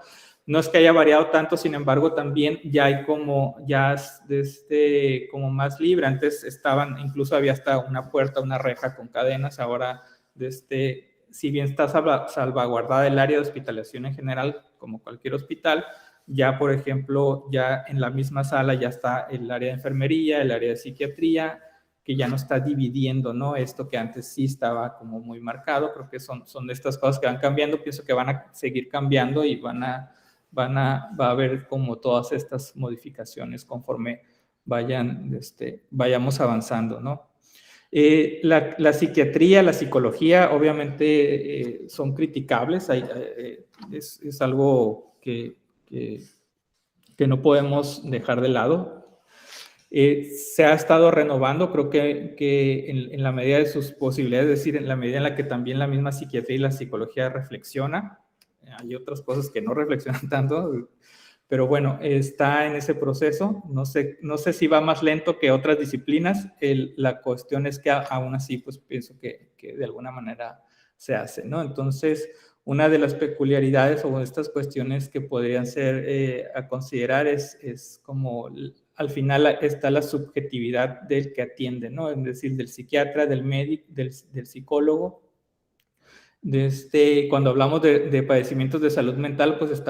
No es que haya variado tanto, sin embargo, también ya hay como más libre. Antes incluso había hasta una puerta, una reja con cadenas. Ahora, si bien está salvaguardada el área de hospitalización en general, como cualquier hospital, ya, por ejemplo, ya en la misma sala ya está el área de enfermería, el área de psiquiatría, que ya no está dividiendo, ¿no? Esto que antes sí estaba como muy marcado. Creo que son de estas cosas que van cambiando. Pienso que van a seguir cambiando y va a haber como todas estas modificaciones conforme vayamos avanzando, ¿no? La psiquiatría, la psicología, obviamente son criticables. Es algo que no podemos dejar de lado. Se ha estado renovando, creo que en la medida de sus posibilidades, es decir, en la medida en la que también la misma psiquiatría y la psicología reflexiona. Hay otras cosas que no reflexionan tanto, pero bueno, está en ese proceso. No sé si va más lento que otras disciplinas. La cuestión es que aún así, pues pienso que de alguna manera se hace, ¿no? Entonces, una de las peculiaridades o estas cuestiones que podrían ser a considerar es como al final está la subjetividad del que atiende, ¿no? Es decir, del psiquiatra, del médico, del psicólogo. Cuando hablamos de padecimientos de salud mental, pues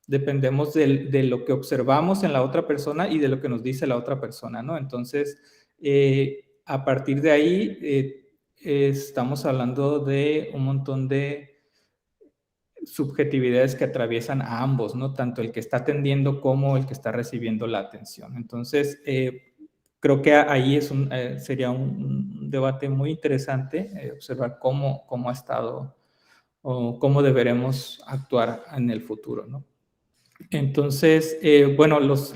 dependemos de lo que observamos en la otra persona y de lo que nos dice la otra persona, ¿no? Entonces, a partir de ahí, estamos hablando de un montón de subjetividades que atraviesan a ambos, ¿no? Tanto el que está atendiendo como el que está recibiendo la atención. Entonces, creo que ahí sería un debate muy interesante, observar cómo ha estado o cómo deberemos actuar en el futuro, ¿no? Entonces, bueno, los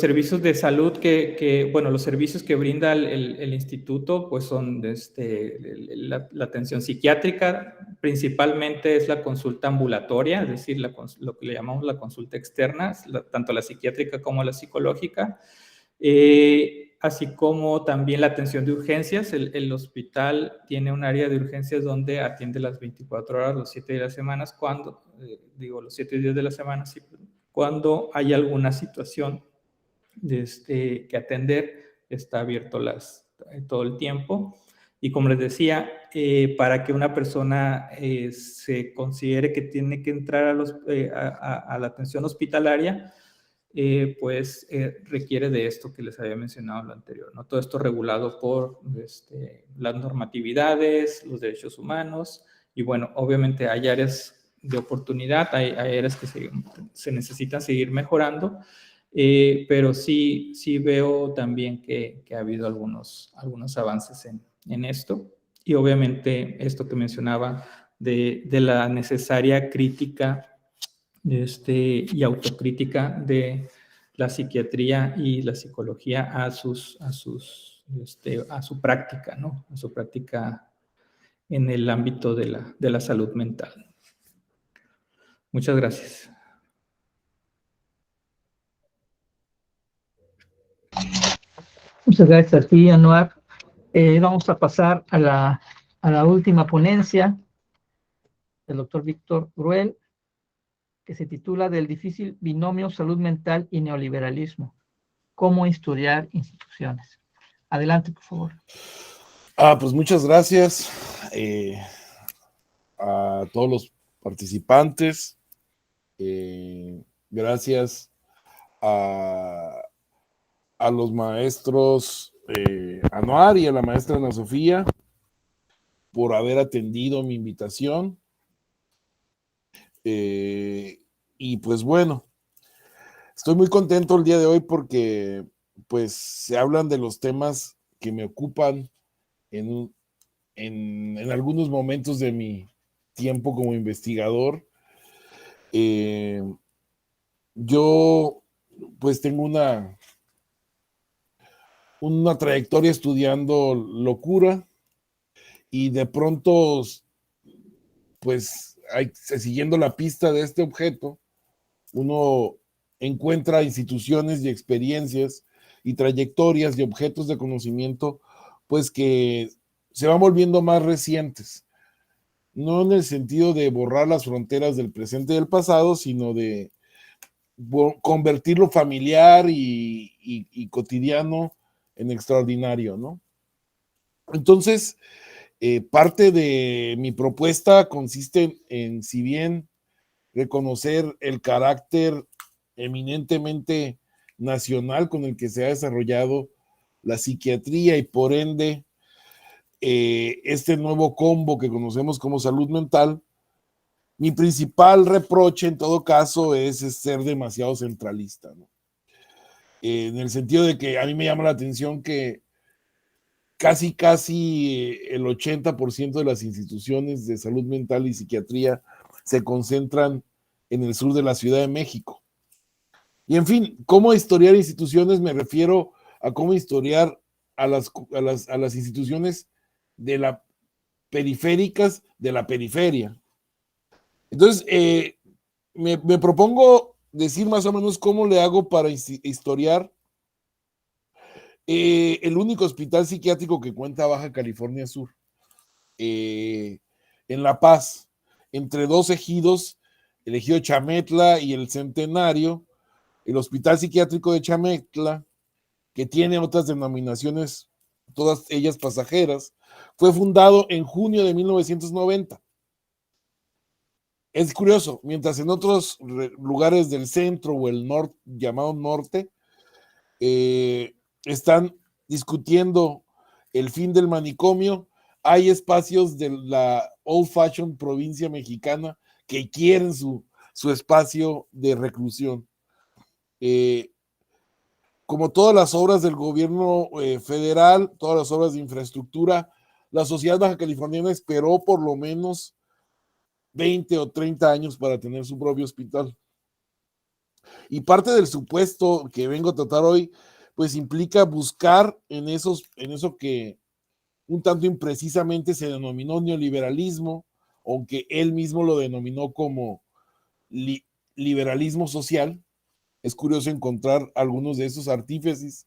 servicios de salud los servicios que brinda el instituto, pues son la atención psiquiátrica, principalmente es la consulta ambulatoria, es decir, lo que le llamamos la consulta externa, tanto la psiquiátrica como la psicológica, así como también la atención de urgencias. El hospital tiene un área de urgencias donde atiende las 24 horas, los 7 días de la semana, los 7 días de la semana, sí, cuando hay alguna situación que atender, está abierto todo el tiempo. Y como les decía, para que una persona se considere que tiene que entrar a la atención hospitalaria, pues requiere de esto que les había mencionado en lo anterior, ¿no? Todo esto regulado por las normatividades, los derechos humanos, y bueno, obviamente hay áreas de oportunidad, hay áreas que se necesitan seguir mejorando, pero sí veo también que ha habido algunos avances en esto, y obviamente esto que mencionaba de la necesaria crítica y autocrítica de la psiquiatría y la psicología a su práctica, ¿no? A su práctica en el ámbito de la salud mental. Muchas gracias. Muchas gracias a ti, Anuar. Vamos a pasar a la última ponencia del doctor Víctor Gruel, que se titula Del difícil binomio salud mental y neoliberalismo. ¿Cómo estudiar instituciones? Adelante, por favor. Pues muchas gracias a todos los participantes. Gracias a los maestros Anuar y a la maestra Ana Sofía por haber atendido mi invitación. Y pues bueno, estoy muy contento el día de hoy porque pues se hablan de los temas que me ocupan en algunos momentos de mi tiempo como investigador. Yo pues tengo una trayectoria estudiando locura y de pronto pues siguiendo la pista de este objeto, uno encuentra instituciones y experiencias y trayectorias y objetos de conocimiento, pues que se van volviendo más recientes, no en el sentido de borrar las fronteras del presente y del pasado, sino de convertirlo familiar y cotidiano en extraordinario, ¿no? Entonces, parte de mi propuesta consiste en, si bien reconocer el carácter eminentemente nacional con el que se ha desarrollado la psiquiatría y por ende este nuevo combo que conocemos como salud mental, mi principal reproche en todo caso es ser demasiado centralista, ¿no? En el sentido de que a mí me llama la atención que casi el 80% de las instituciones de salud mental y psiquiatría se concentran en el sur de la Ciudad de México. Y en fin, ¿cómo historiar instituciones? Me refiero a cómo historiar a las instituciones de la periféricas de la periferia. Entonces, me propongo decir más o menos cómo le hago para historiar el único hospital psiquiátrico que cuenta Baja California Sur, en La Paz, entre dos ejidos, el ejido Chametla y el Centenario. El Hospital Psiquiátrico de Chametla, que tiene otras denominaciones, todas ellas pasajeras, fue fundado en junio de 1990. Es curioso, mientras en otros lugares del centro o el norte, llamado norte, están discutiendo el fin del manicomio, hay espacios de la old fashion provincia mexicana que quieren su espacio de reclusión. Como todas las obras del gobierno federal, todas las obras de infraestructura, la sociedad baja californiana esperó por lo menos 20 o 30 años para tener su propio hospital. Y parte del supuesto que vengo a tratar hoy, pues implica buscar en eso que un tanto imprecisamente se denominó neoliberalismo, aunque él mismo lo denominó como liberalismo social. Es curioso encontrar algunos de esos artífices,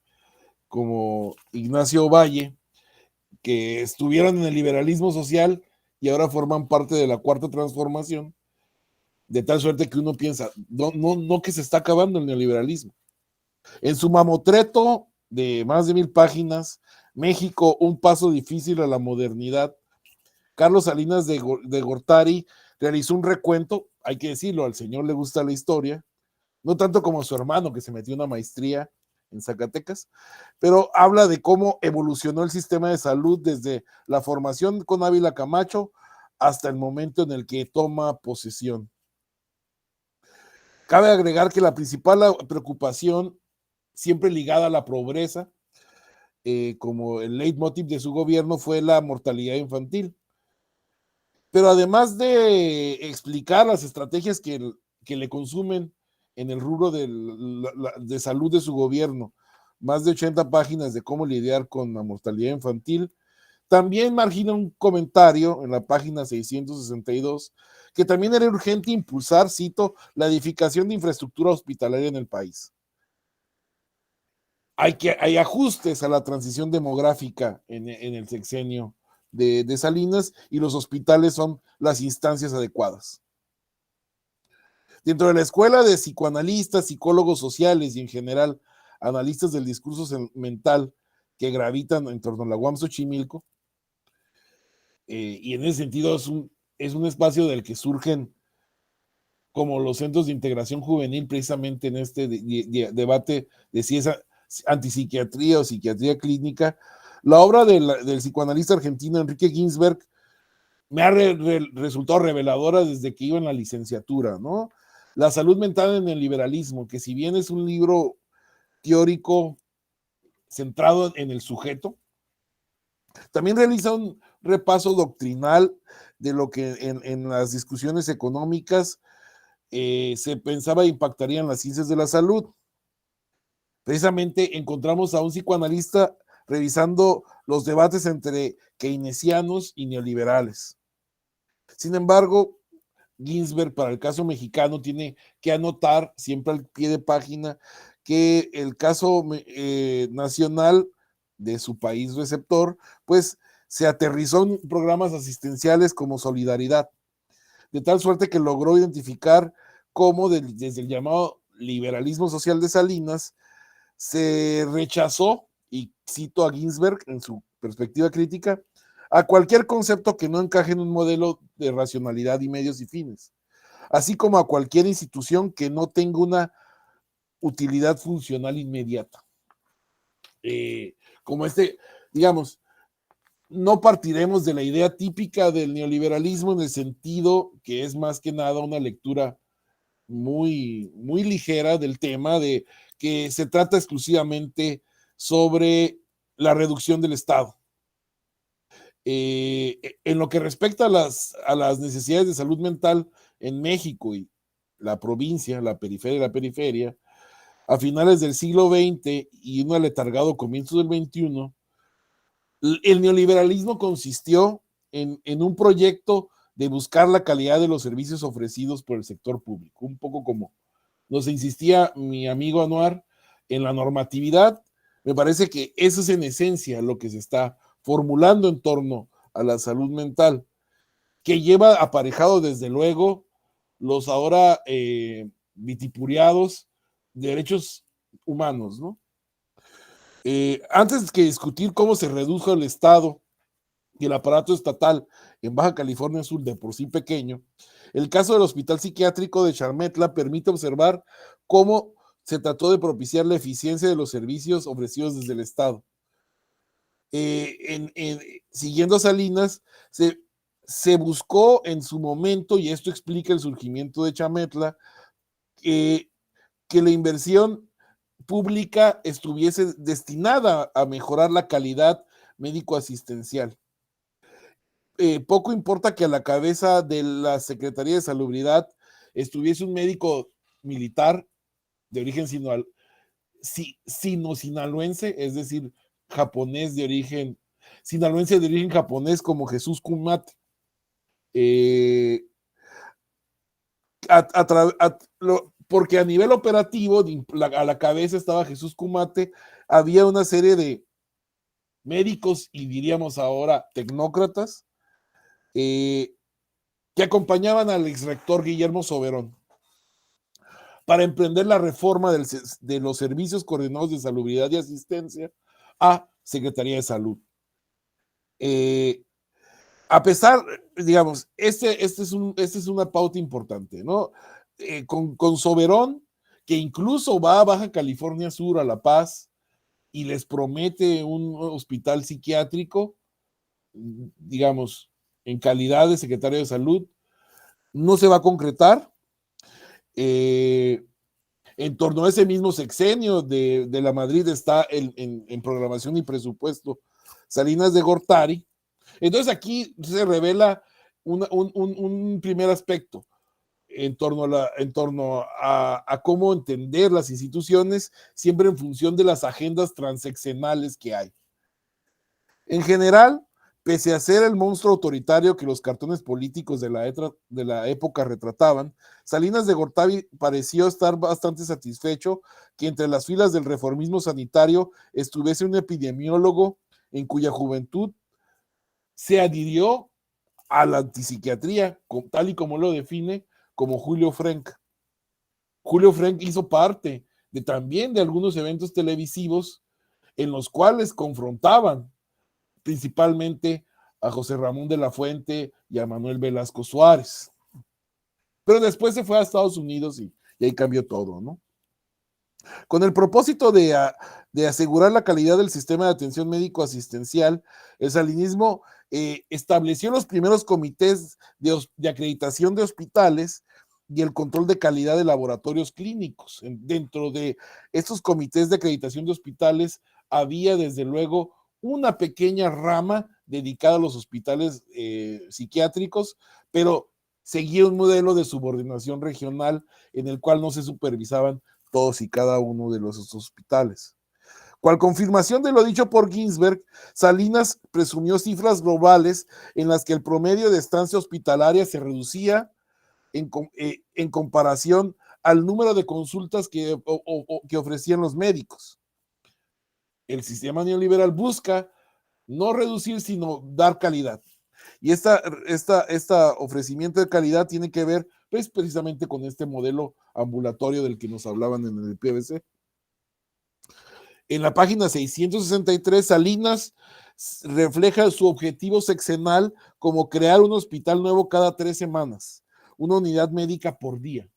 como Ignacio Valle, que estuvieron en el liberalismo social y ahora forman parte de la Cuarta Transformación, de tal suerte que uno piensa, no que se está acabando el neoliberalismo. En su mamotreto de más de 1000 páginas, México, un paso difícil a la modernidad, Carlos Salinas de Gortari realizó un recuento, hay que decirlo, al señor le gusta la historia, no tanto como su hermano que se metió una maestría en Zacatecas, pero habla de cómo evolucionó el sistema de salud desde la formación con Ávila Camacho hasta el momento en el que toma posesión. Cabe agregar que la principal preocupación, siempre ligada a la pobreza, como el leitmotiv de su gobierno, fue la mortalidad infantil. Pero además de explicar las estrategias que le consumen en el rubro de salud de su gobierno, más de 80 páginas de cómo lidiar con la mortalidad infantil, también margina un comentario en la página 662 que también era urgente impulsar, cito, la edificación de infraestructura hospitalaria en el país. Hay ajustes a la transición demográfica en el sexenio de Salinas y los hospitales son las instancias adecuadas. Dentro de la escuela de psicoanalistas, psicólogos sociales y en general analistas del discurso mental que gravitan en torno a la UAM Xochimilco, y en ese sentido es un espacio del que surgen como los centros de integración juvenil precisamente en este debate de si es antipsiquiatría o psiquiatría clínica. La obra del psicoanalista argentino Enrique Ginsberg me ha resultado reveladora desde que iba en la licenciatura, ¿no? La salud mental en el liberalismo, que si bien es un libro teórico centrado en el sujeto, también realiza un repaso doctrinal de lo que en las discusiones económicas se pensaba impactaría en las ciencias de la salud. Precisamente encontramos a un psicoanalista revisando los debates entre keynesianos y neoliberales. Sin embargo, Ginsberg para el caso mexicano tiene que anotar siempre al pie de página que el caso nacional de su país receptor, pues se aterrizó en programas asistenciales como Solidaridad, de tal suerte que logró identificar cómo desde el llamado liberalismo social de Salinas se rechazó, y cito a Ginsberg en su perspectiva crítica, a cualquier concepto que no encaje en un modelo de racionalidad y medios y fines, así como a cualquier institución que no tenga una utilidad funcional inmediata. Como digamos, no partiremos de la idea típica del neoliberalismo en el sentido que es más que nada una lectura muy, muy ligera del tema, de que se trata exclusivamente sobre la reducción del Estado. En lo que respecta a las necesidades de salud mental en México y la provincia, la periferia, a finales del siglo XX y un aletargado comienzo del XXI, el neoliberalismo consistió en un proyecto de buscar la calidad de los servicios ofrecidos por el sector público, un poco como nos insistía mi amigo Anuar en la normatividad. Me parece que eso es en esencia lo que se está formulando en torno a la salud mental, que lleva aparejado desde luego los ahora vitipuriados derechos humanos, ¿no? Antes que discutir cómo se redujo el Estado y el aparato estatal en Baja California Sur, de por sí pequeño, el caso del Hospital Psiquiátrico de Xametla permite observar cómo se trató de propiciar la eficiencia de los servicios ofrecidos desde el Estado. Siguiendo Salinas, se buscó en su momento, y esto explica el surgimiento de Xametla, que la inversión pública estuviese destinada a mejorar la calidad médico-asistencial. Poco importa que a la cabeza de la Secretaría de Salubridad estuviese un médico militar de origen sino-sinaloense, es decir, sinaloense de origen japonés, como Jesús Kumate. Porque a nivel operativo, a la cabeza estaba Jesús Kumate, había una serie de médicos y diríamos ahora tecnócratas que acompañaban al exrector Guillermo Soberón para emprender la reforma de los servicios coordinados de salubridad y asistencia a Secretaría de Salud. A pesar, digamos, este es una pauta importante, ¿no? Con Soberón, que incluso va a Baja California Sur, a La Paz, y les promete un hospital psiquiátrico, digamos, en calidad de secretario de Salud, no se va a concretar. En torno a ese mismo sexenio de la Madrid está en programación y presupuesto Salinas de Gortari. Entonces aquí se revela un primer aspecto en torno a cómo entender las instituciones, siempre en función de las agendas transeccionales que hay. En general, pese a ser el monstruo autoritario que los cartones políticos de la época retrataban, Salinas de Gortari pareció estar bastante satisfecho que entre las filas del reformismo sanitario estuviese un epidemiólogo en cuya juventud se adhirió a la antipsiquiatría, tal y como lo define como Julio Frenk. Julio Frenk hizo parte también de algunos eventos televisivos en los cuales confrontaban principalmente a José Ramón de la Fuente y a Manuel Velasco Suárez. Pero después se fue a Estados Unidos y ahí cambió todo, ¿no? Con el propósito de asegurar la calidad del sistema de atención médico-asistencial, el salinismo estableció los primeros comités de acreditación de hospitales y el control de calidad de laboratorios clínicos. Dentro de estos comités de acreditación de hospitales había desde luego una pequeña rama dedicada a los hospitales psiquiátricos, pero seguía un modelo de subordinación regional en el cual no se supervisaban todos y cada uno de los hospitales. Cual confirmación de lo dicho por Ginsberg, Salinas presumió cifras globales en las que el promedio de estancia hospitalaria se reducía en comparación al número de consultas que ofrecían los médicos. El sistema neoliberal busca no reducir, sino dar calidad. Y este ofrecimiento de calidad tiene que ver pues, precisamente con este modelo ambulatorio del que nos hablaban en el PBC. En la página 663, Salinas refleja su objetivo sexenal como crear un hospital nuevo cada 3 semanas, una unidad médica por día.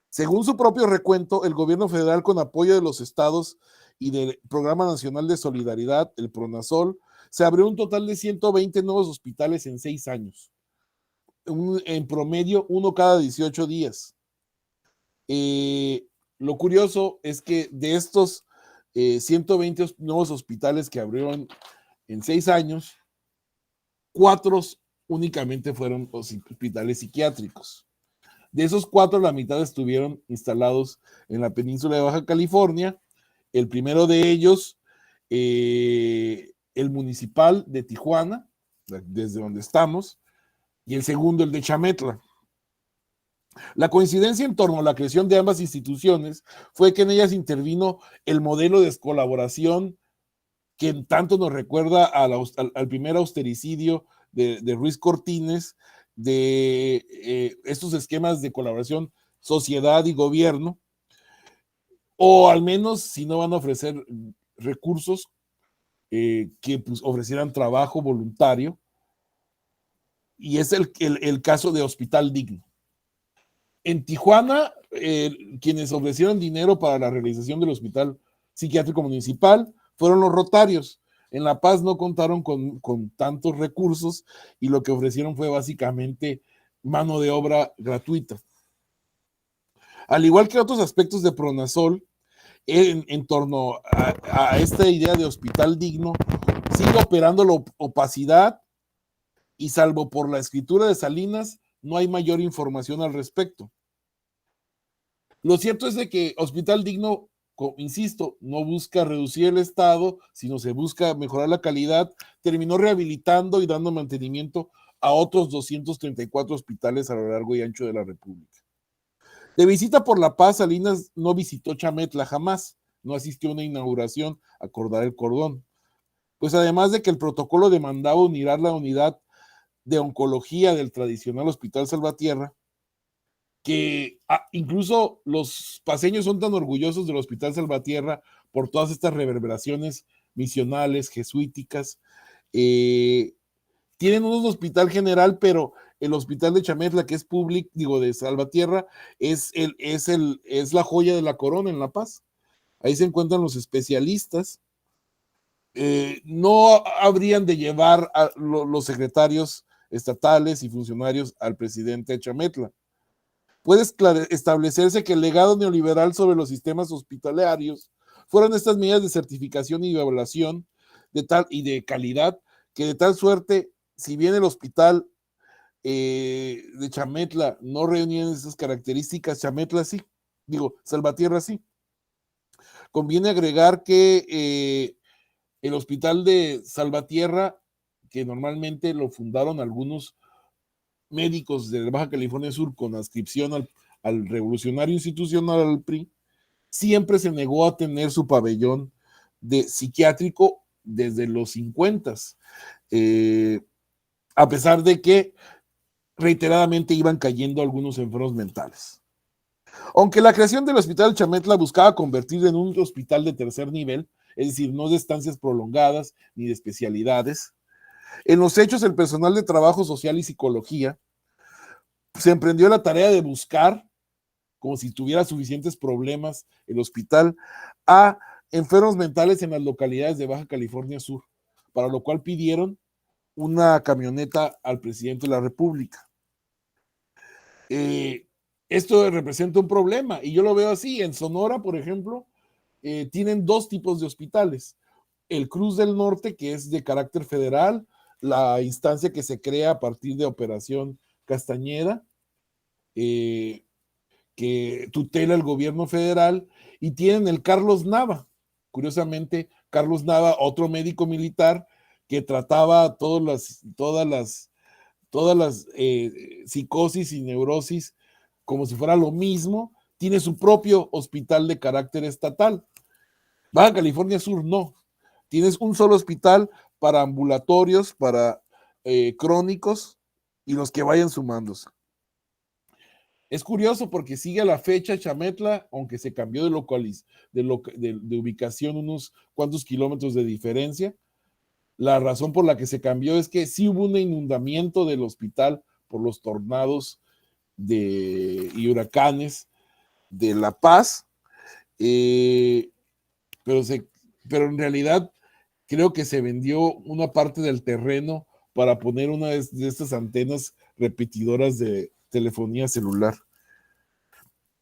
Según su propio recuento, el gobierno federal, con apoyo de los estados y del Programa Nacional de Solidaridad, el PRONASOL, se abrió un total de 120 nuevos hospitales en 6 años. En promedio, uno cada 18 días. Lo curioso es que de estos 120 nuevos hospitales que abrieron en 6 años, 4 únicamente fueron hospitales psiquiátricos. De esos 4, la mitad estuvieron instalados en la península de Baja California. El primero de ellos, el municipal de Tijuana, desde donde estamos, y el segundo, el de Chametla. La coincidencia en torno a la creación de ambas instituciones fue que en ellas intervino el modelo de colaboración que en tanto nos recuerda al primer austericidio de Ruiz Cortines, de estos esquemas de colaboración sociedad y gobierno, o al menos si no van a ofrecer recursos, que pues, ofrecieran trabajo voluntario, y es el caso de Hospital Digno. En Tijuana, quienes ofrecieron dinero para la realización del Hospital Psiquiátrico Municipal fueron los Rotarios. En La Paz no contaron con tantos recursos y lo que ofrecieron fue básicamente mano de obra gratuita. Al igual que otros aspectos de PRONASOL, en torno a esta idea de hospital digno, sigue operando la opacidad y salvo por la escritura de Salinas, no hay mayor información al respecto. Lo cierto es de que Hospital Digno, insisto, no busca reducir el Estado, sino se busca mejorar la calidad, terminó rehabilitando y dando mantenimiento a otros 234 hospitales a lo largo y ancho de la República. De visita por La Paz, Salinas no visitó Chametla jamás, no asistió a una inauguración a cortar el cordón. Pues además de que el protocolo demandaba unir la unidad de oncología del tradicional Hospital Salvatierra, que incluso los paceños son tan orgullosos del Hospital Salvatierra por todas estas reverberaciones misionales, jesuíticas. Tienen un hospital general, pero el hospital de Chametla, que es público, de Salvatierra, es la joya de la corona en La Paz. Ahí se encuentran los especialistas. No habrían de llevar a los secretarios estatales y funcionarios al presidente de Chametla. Puede establecerse que el legado neoliberal sobre los sistemas hospitalarios fueron estas medidas de certificación y evaluación y de calidad, que de tal suerte, si bien el hospital de Chametla no reunía esas características, Chametla sí, Salvatierra sí. Conviene agregar que el hospital de Salvatierra, que normalmente lo fundaron algunos médicos de Baja California Sur con adscripción al revolucionario institucional, al PRI, siempre se negó a tener su pabellón de psiquiátrico desde los 50, a pesar de que reiteradamente iban cayendo algunos enfermos mentales. Aunque la creación del Hospital Chametla buscaba convertirlo en un hospital de tercer nivel, es decir, no de estancias prolongadas ni de especialidades, en los hechos el personal de trabajo social y psicología se emprendió la tarea de buscar, como si tuviera suficientes problemas el hospital, a enfermos mentales en las localidades de Baja California Sur, para lo cual pidieron una camioneta al presidente de la República. Esto representa un problema y yo lo veo así. En Sonora, por ejemplo, tienen 2 tipos de hospitales. El Cruz del Norte, que es de carácter federal, la instancia que se crea a partir de Operación Castañeda, que tutela el gobierno federal, y tienen el Carlos Nava. Curiosamente, Carlos Nava, otro médico militar que trataba todas todas las psicosis y neurosis como si fuera lo mismo, tiene su propio hospital de carácter estatal. Baja California Sur no. Tienes un solo hospital para ambulatorios, para crónicos y los que vayan sumándose. Es curioso porque sigue a la fecha Chametla, aunque se cambió de ubicación unos cuantos kilómetros de diferencia. La razón por la que se cambió es que sí hubo un inundamiento del hospital por los tornados y huracanes de La Paz, pero en realidad creo que se vendió una parte del terreno para poner una de estas antenas repetidoras de telefonía celular.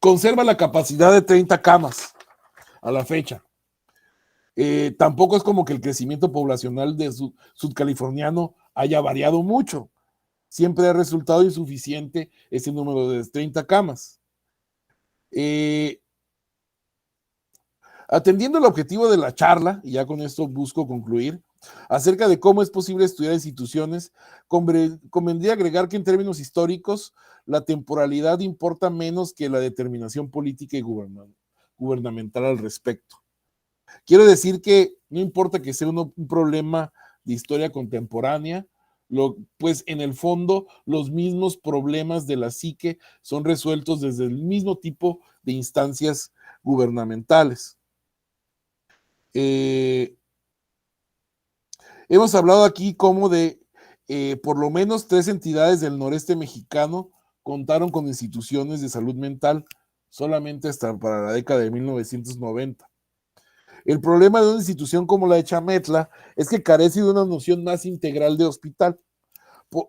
Conserva la capacidad de 30 camas a la fecha. Tampoco es como que el crecimiento poblacional de sudcaliforniano haya variado mucho. Siempre ha resultado insuficiente ese número de 30 camas. Atendiendo el objetivo de la charla, y ya con esto busco concluir, acerca de cómo es posible estudiar instituciones, convendría agregar que en términos históricos, la temporalidad importa menos que la determinación política y gubernamental al respecto. Quiero decir que no importa que sea un problema de historia contemporánea, pues en el fondo los mismos problemas de la psique son resueltos desde el mismo tipo de instancias gubernamentales. Hemos hablado aquí como de por lo menos 3 entidades del noreste mexicano contaron con instituciones de salud mental solamente hasta para la década de 1990. El problema de una institución como la de Chametla es que carece de una noción más integral de hospital.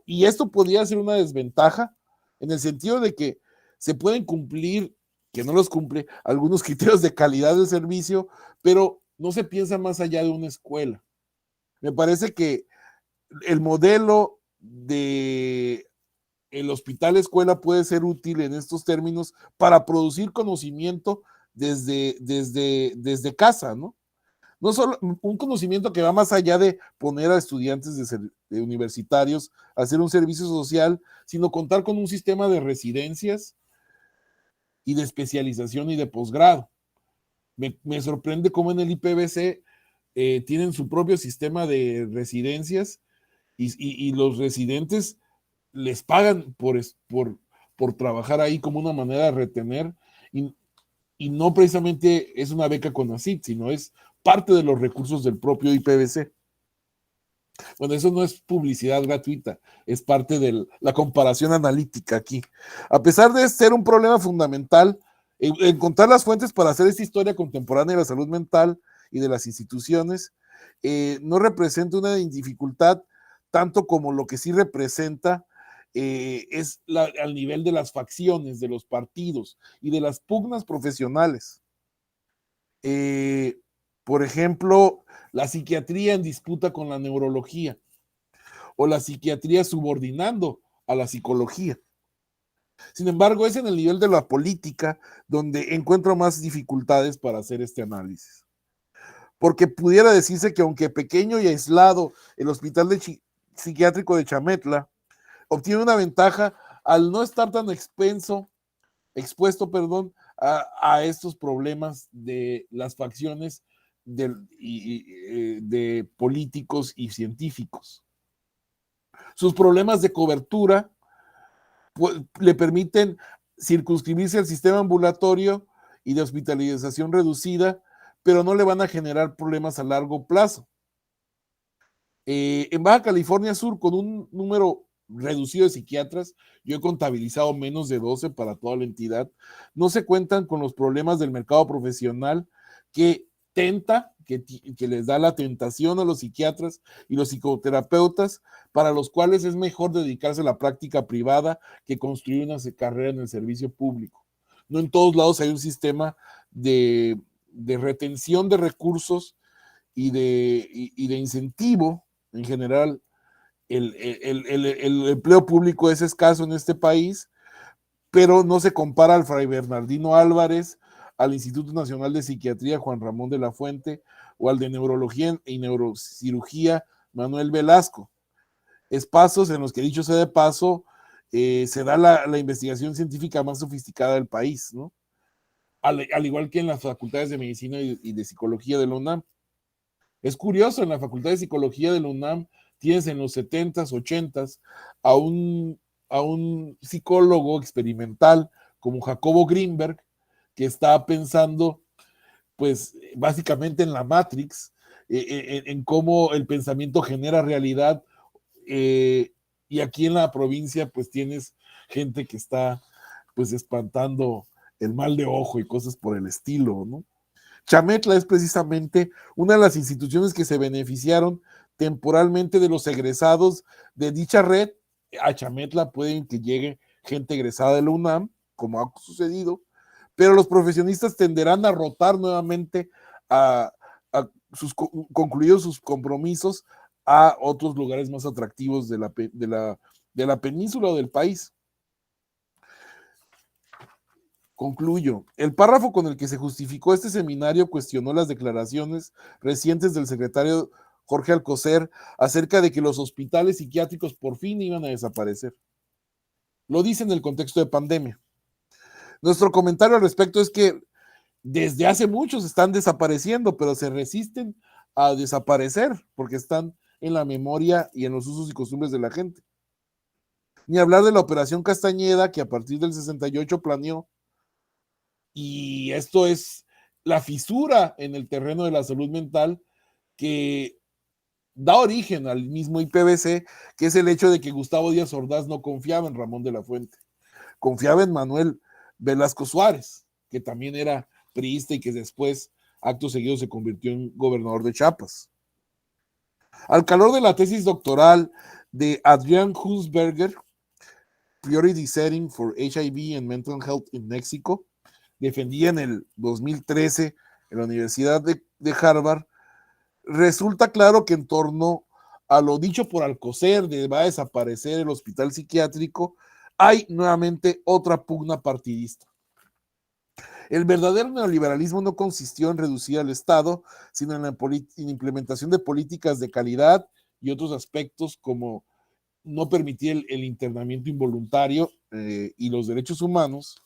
Y esto podría ser una desventaja en el sentido de que se pueden cumplir, que no los cumple, algunos criterios de calidad del servicio, pero no se piensa más allá de una escuela. Me parece que el modelo de el hospital escuela puede ser útil en estos términos para producir conocimiento desde casa, ¿no? No solo un conocimiento que va más allá de poner a estudiantes de universitarios a hacer un servicio social, sino contar con un sistema de residencias y de especialización y de posgrado. Me sorprende cómo en el IPBC tienen su propio sistema de residencias y los residentes les pagan por trabajar ahí como una manera de retener y no precisamente es una beca CONACYT, sino es parte de los recursos del propio IPBC. Bueno, eso no es publicidad gratuita, es parte de la comparación analítica aquí. A pesar de ser un problema fundamental, encontrar las fuentes para hacer esta historia contemporánea de la salud mental y de las instituciones no representa una dificultad tanto como lo que sí representa es al nivel de las facciones, de los partidos y de las pugnas profesionales. Por ejemplo, la psiquiatría en disputa con la neurología o la psiquiatría subordinando a la psicología. Sin embargo, es en el nivel de la política donde encuentro más dificultades para hacer este análisis. Porque pudiera decirse que aunque pequeño y aislado, el Hospital Psiquiátrico de Chametla obtiene una ventaja al no estar tan expuesto a estos problemas de las facciones de políticos y científicos. Sus problemas de cobertura le permiten circunscribirse al sistema ambulatorio y de hospitalización reducida, pero no le van a generar problemas a largo plazo. En Baja California Sur, con un número reducido de psiquiatras, yo he contabilizado menos de 12 para toda la entidad, no se cuentan con los problemas del mercado profesional que les da la tentación a los psiquiatras y los psicoterapeutas, para los cuales es mejor dedicarse a la práctica privada que construir una carrera en el servicio público. No en todos lados hay un sistema de retención de recursos y de incentivo en general. El empleo público es escaso en este país, pero no se compara al Fray Bernardino Álvarez, al Instituto Nacional de Psiquiatría Juan Ramón de la Fuente o al de Neurología y Neurocirugía Manuel Velasco. espacios en los que, dicho sea de paso, se da la investigación científica más sofisticada del país, ¿no? Al igual que en las facultades de medicina y de psicología de la UNAM. Es curioso, en la facultad de psicología de la UNAM tienes en los 70s, 80s a un psicólogo experimental como Jacobo Greenberg, que está pensando, pues, básicamente en la Matrix, en cómo el pensamiento genera realidad, y aquí en la provincia, pues, tienes gente que está, pues, espantando el mal de ojo y cosas por el estilo, ¿no? Chametla es precisamente una de las instituciones que se beneficiaron temporalmente de los egresados de dicha red. A Chametla pueden que llegue gente egresada de la UNAM, como ha sucedido, pero los profesionistas tenderán a rotar nuevamente a concluidos sus compromisos a otros lugares más atractivos de la península o del país. Concluyo. El párrafo con el que se justificó este seminario cuestionó las declaraciones recientes del secretario Jorge Alcocer acerca de que los hospitales psiquiátricos por fin iban a desaparecer. Lo dice en el contexto de pandemia. Nuestro comentario al respecto es que desde hace muchos están desapareciendo, pero se resisten a desaparecer porque están en la memoria y en los usos y costumbres de la gente. Ni hablar de la Operación Castañeda, que a partir del 68 planeó, y esto es la fisura en el terreno de la salud mental que da origen al mismo IPVC, que es el hecho de que Gustavo Díaz Ordaz no confiaba en Ramón de la Fuente, confiaba en Manuel Velasco Suárez, que también era priista y que después, acto seguido, se convirtió en gobernador de Chiapas. Al calor de la tesis doctoral de Adrián Hunsberger, Priority Setting for HIV and Mental Health in Mexico, defendía en el 2013 en la Universidad de Harvard, resulta claro que en torno a lo dicho por Alcocer de va a desaparecer el hospital psiquiátrico, hay nuevamente otra pugna partidista. El verdadero neoliberalismo no consistió en reducir al Estado, sino en la implementación de políticas de calidad y otros aspectos como no permitir el internamiento involuntario y los derechos humanos.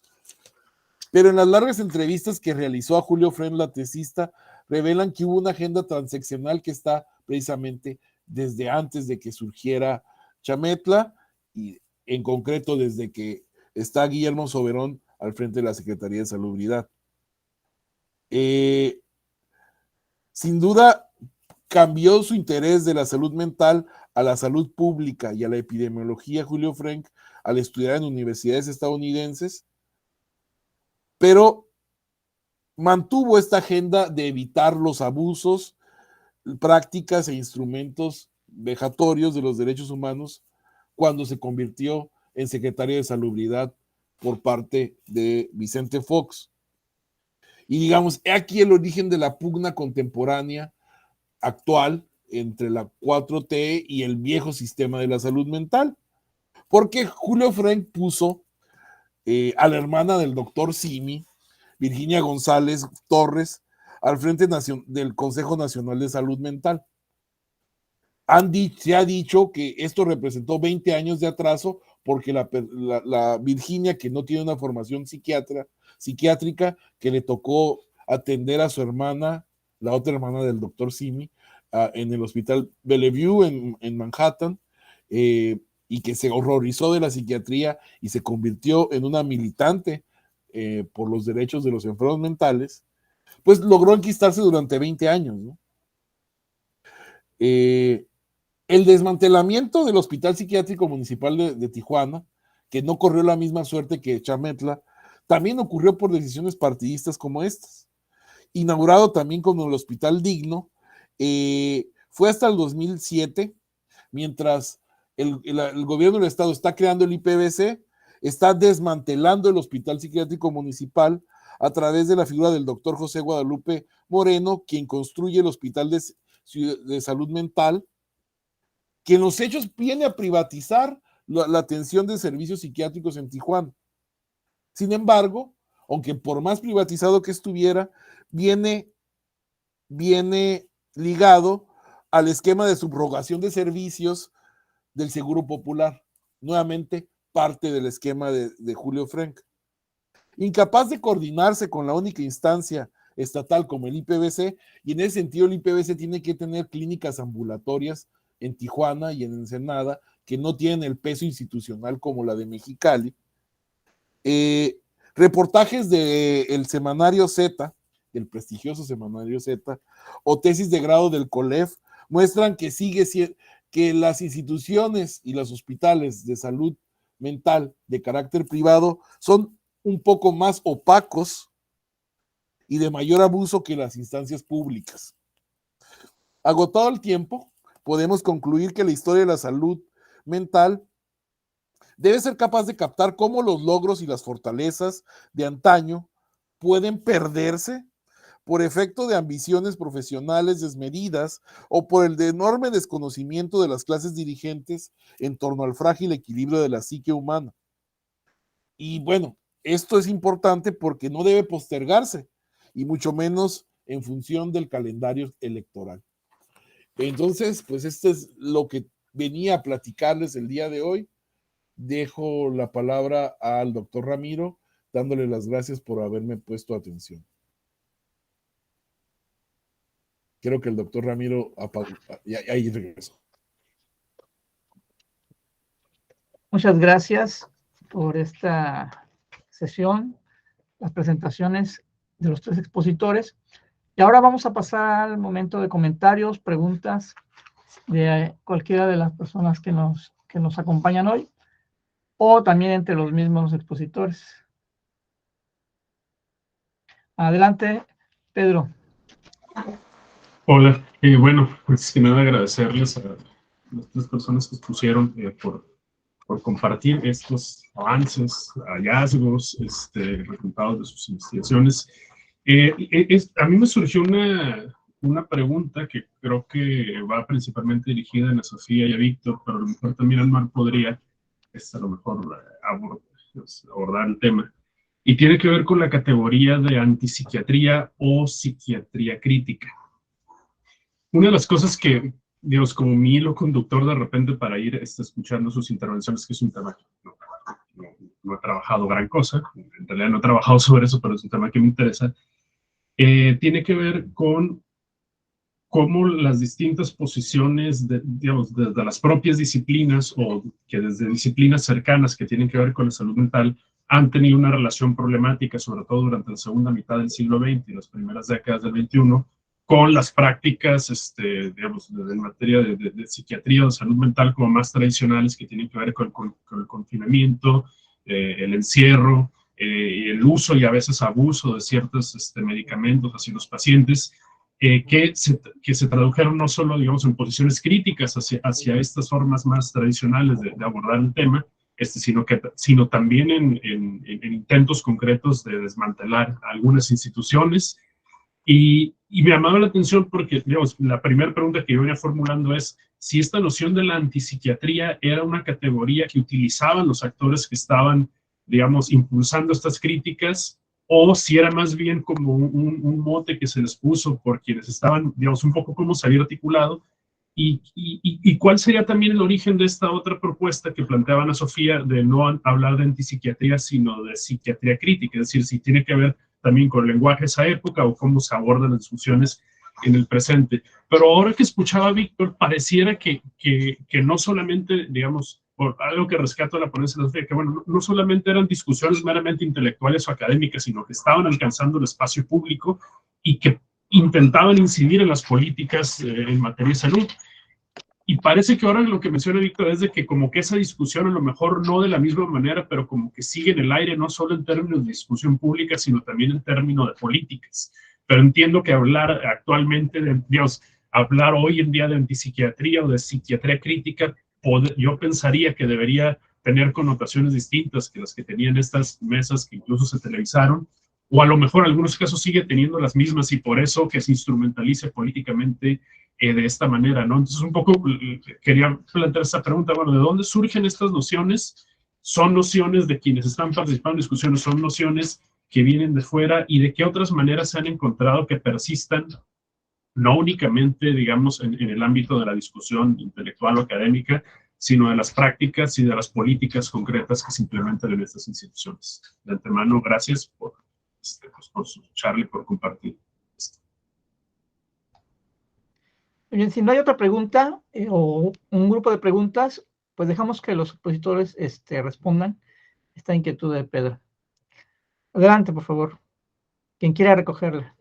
Pero en las largas entrevistas que realizó a Julio Fren, la tesista, revelan que hubo una agenda transeccional que está precisamente desde antes de que surgiera Chametla y en concreto desde que está Guillermo Soberón al frente de la Secretaría de Salubridad. Sin duda, cambió su interés de la salud mental a la salud pública y a la epidemiología Julio Frenk al estudiar en universidades estadounidenses, pero mantuvo esta agenda de evitar los abusos, prácticas e instrumentos vejatorios de los derechos humanos cuando se convirtió en secretario de Salubridad por parte de Vicente Fox. Y digamos, he aquí el origen de la pugna contemporánea actual entre la 4T y el viejo sistema de la salud mental. Porque Julio Frenk puso a la hermana del doctor Simi, Virginia González Torres, al frente del Consejo Nacional de Salud Mental. Se ha dicho que esto representó 20 años de atraso porque la Virginia, que no tiene una formación psiquiátrica, que le tocó atender a su hermana, la otra hermana del doctor Simi, en el hospital Bellevue en Manhattan, y que se horrorizó de la psiquiatría y se convirtió en una militante por los derechos de los enfermos mentales, pues logró enquistarse durante 20 años, ¿no? El desmantelamiento del Hospital Psiquiátrico Municipal de Tijuana, que no corrió la misma suerte que Chametla, también ocurrió por decisiones partidistas como estas. Inaugurado también como el Hospital Digno, fue hasta el 2007, mientras el gobierno del estado está creando el IPVC, está desmantelando el Hospital Psiquiátrico Municipal a través de la figura del doctor José Guadalupe Moreno, quien construye el Hospital de Salud Mental, que en los hechos viene a privatizar la atención de servicios psiquiátricos en Tijuana. Sin embargo, aunque por más privatizado que estuviera, viene ligado al esquema de subrogación de servicios del Seguro Popular, nuevamente parte del esquema de Julio Frenk. Incapaz de coordinarse con la única instancia estatal como el IPVC, y en ese sentido el IPVC tiene que tener clínicas ambulatorias en Tijuana y en Ensenada, que no tienen el peso institucional como la de Mexicali. Reportajes del Semanario Z, del prestigioso Semanario Z, o tesis de grado del COLEF, muestran que que las instituciones y los hospitales de salud mental de carácter privado son un poco más opacos y de mayor abuso que las instancias públicas. Agotado el tiempo, podemos concluir que la historia de la salud mental debe ser capaz de captar cómo los logros y las fortalezas de antaño pueden perderse por efecto de ambiciones profesionales desmedidas o por el enorme desconocimiento de las clases dirigentes en torno al frágil equilibrio de la psique humana. Y bueno, esto es importante porque no debe postergarse, y mucho menos en función del calendario electoral. Entonces, pues esto es lo que venía a platicarles el día de hoy. Dejo la palabra al doctor Ramiro, dándole las gracias por haberme puesto atención. Creo que el doctor Ramiro ahí regresó. Muchas gracias por esta sesión, las presentaciones de los tres expositores. Y ahora vamos a pasar al momento de comentarios, preguntas de cualquiera de las personas que nos acompañan hoy, o también entre los mismos expositores. Adelante, Pedro. Hola, bueno, pues que nada, agradecerles a las tres personas que expusieron por compartir estos avances, hallazgos, resultados de sus investigaciones. A mí me surgió una pregunta que creo que va principalmente dirigida a Ana Sofía y a Víctor, pero a lo mejor también Almar podría a lo mejor abordar el tema. Y tiene que ver con la categoría de antipsiquiatría o psiquiatría crítica. Una de las cosas que, digamos, como mi hilo conductor de repente para ir escuchando sus intervenciones, que es un tema que no he trabajado gran cosa, en realidad no he trabajado sobre eso, pero es un tema que me interesa, tiene que ver con cómo las distintas posiciones, digamos, desde las propias disciplinas o que desde disciplinas cercanas que tienen que ver con la salud mental, han tenido una relación problemática, sobre todo durante la segunda mitad del siglo XX y las primeras décadas del XXI, con las prácticas, digamos, en materia de psiquiatría o de salud mental como más tradicionales que tienen que ver con el confinamiento, el encierro, el uso y a veces abuso de ciertos medicamentos hacia los pacientes, que se tradujeron no solo, digamos, en posiciones críticas hacia estas formas más tradicionales de abordar el tema, sino también en intentos concretos de desmantelar algunas instituciones. Y me llamaba la atención porque, digamos, la primera pregunta que yo venía formulando es si esta noción de la antipsiquiatría era una categoría que utilizaban los actores que estaban, digamos, impulsando estas críticas, o si era más bien como un mote que se les puso por quienes estaban, digamos, un poco como se había articulado, y cuál sería también el origen de esta otra propuesta que planteaba Ana Sofía de no hablar de antipsiquiatría, sino de psiquiatría crítica, es decir, si tiene que ver también con el lenguaje de esa época o cómo se abordan las discusiones en el presente. Pero ahora que escuchaba a Víctor, pareciera que no solamente, digamos, por algo que rescato de la ponencia de la que bueno, no solamente eran discusiones meramente intelectuales o académicas, sino que estaban alcanzando el espacio público y que intentaban incidir en las políticas en materia de salud. Y parece que ahora lo que menciona Víctor es de que como que esa discusión a lo mejor no de la misma manera, pero como que sigue en el aire, no solo en términos de discusión pública, sino también en términos de políticas. Pero entiendo que hablar actualmente, hablar hoy en día de antipsiquiatría o de psiquiatría crítica, yo pensaría que debería tener connotaciones distintas que las que tenían estas mesas que incluso se televisaron, o a lo mejor en algunos casos sigue teniendo las mismas y por eso que se instrumentalice políticamente de esta manera, ¿no? Entonces un poco quería plantear esta pregunta, bueno, ¿de dónde surgen estas nociones? ¿Son nociones de quienes están participando en discusiones? ¿Son nociones que vienen de fuera? ¿Y de qué otras maneras se han encontrado que persistan? No únicamente, digamos, en el ámbito de la discusión intelectual o académica, sino de las prácticas y de las políticas concretas que se implementan en estas instituciones. De antemano, gracias por su charla y por compartir esto. Bien, si no hay otra pregunta o un grupo de preguntas, pues dejamos que los expositores respondan esta inquietud de Pedro. Adelante, por favor. Quien quiera recogerla.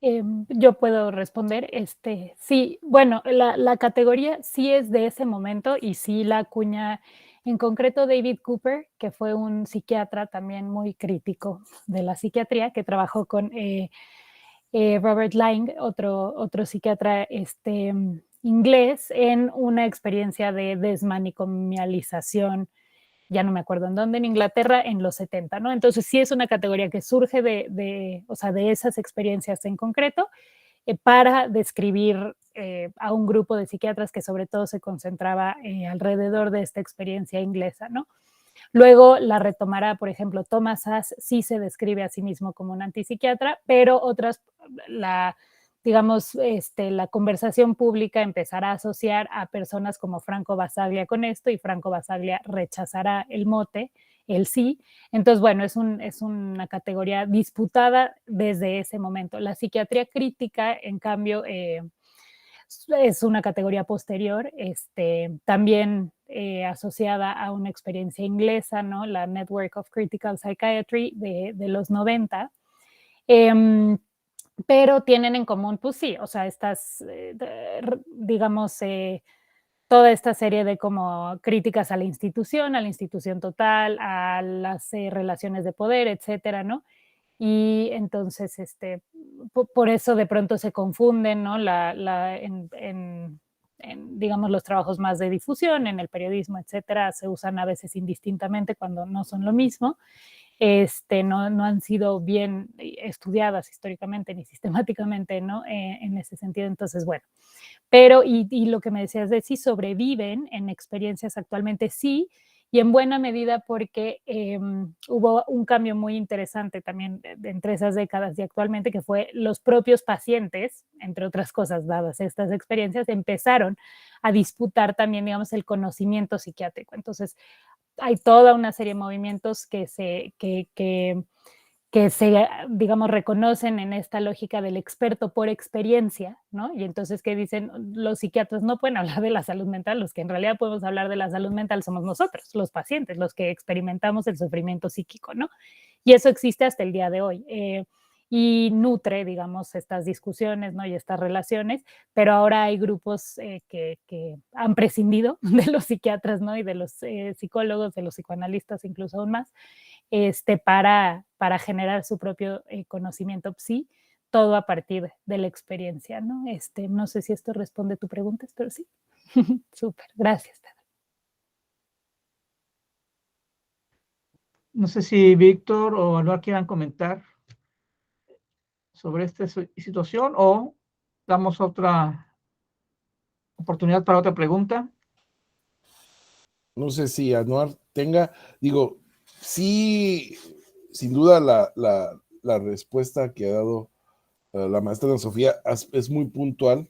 Yo puedo responder. Sí, bueno, la categoría sí es de ese momento y sí la acuña en concreto David Cooper, que fue un psiquiatra también muy crítico de la psiquiatría, que trabajó con Robert Laing, otro psiquiatra inglés, en una experiencia de desmanicomialización, ya no me acuerdo en dónde, en Inglaterra, en los 70, ¿no? Entonces sí es una categoría que surge de esas experiencias en concreto, para describir a un grupo de psiquiatras que sobre todo se concentraba alrededor de esta experiencia inglesa, ¿no? Luego la retomará, por ejemplo, Thomas Szasz sí se describe a sí mismo como un antipsiquiatra, pero otras, digamos, la conversación pública empezará a asociar a personas como Franco Basaglia con esto, y Franco Basaglia rechazará el mote, el sí. Entonces, bueno, es una categoría disputada desde ese momento. La psiquiatría crítica, en cambio, es una categoría posterior, también asociada a una experiencia inglesa, ¿no? La Network of Critical Psychiatry de los 90. Pero tienen en común, pues sí, o sea, estas, digamos, toda esta serie de como críticas a la institución total, a las relaciones de poder, etcétera, ¿no? Y entonces, por eso de pronto se confunden, ¿no? Digamos, los trabajos más de difusión, en el periodismo, etcétera, se usan a veces indistintamente cuando no son lo mismo. No han sido bien estudiadas históricamente ni sistemáticamente, ¿no? En ese sentido, entonces, bueno. Pero, y lo que me decías de si sobreviven en experiencias actualmente, sí, y en buena medida porque hubo un cambio muy interesante también entre esas décadas y actualmente, que fue los propios pacientes, entre otras cosas, dadas estas experiencias, empezaron a disputar también, digamos, el conocimiento psiquiátrico. Entonces, hay toda una serie de movimientos que se, digamos, reconocen en esta lógica del experto por experiencia, ¿no? Y entonces, ¿qué dicen? Los psiquiatras no pueden hablar de la salud mental, los que en realidad podemos hablar de la salud mental somos nosotros, los pacientes, los que experimentamos el sufrimiento psíquico, ¿no? Y eso existe hasta el día de hoy. Y nutre, digamos, estas discusiones, ¿no? Y estas relaciones, pero ahora hay grupos que han prescindido de los psiquiatras, ¿no? Y de los psicólogos, de los psicoanalistas, incluso aún más, para generar su propio conocimiento psi, todo a partir de la experiencia, ¿no? No sé si esto responde a tu pregunta, pero sí. Súper, gracias, Pedro. No sé si Víctor o Anuar quieran comentar sobre esta situación o damos otra oportunidad para otra pregunta. No sé si Anuar tenga, digo, sí, sin duda la respuesta que ha dado la maestra Ana Sofía es muy puntual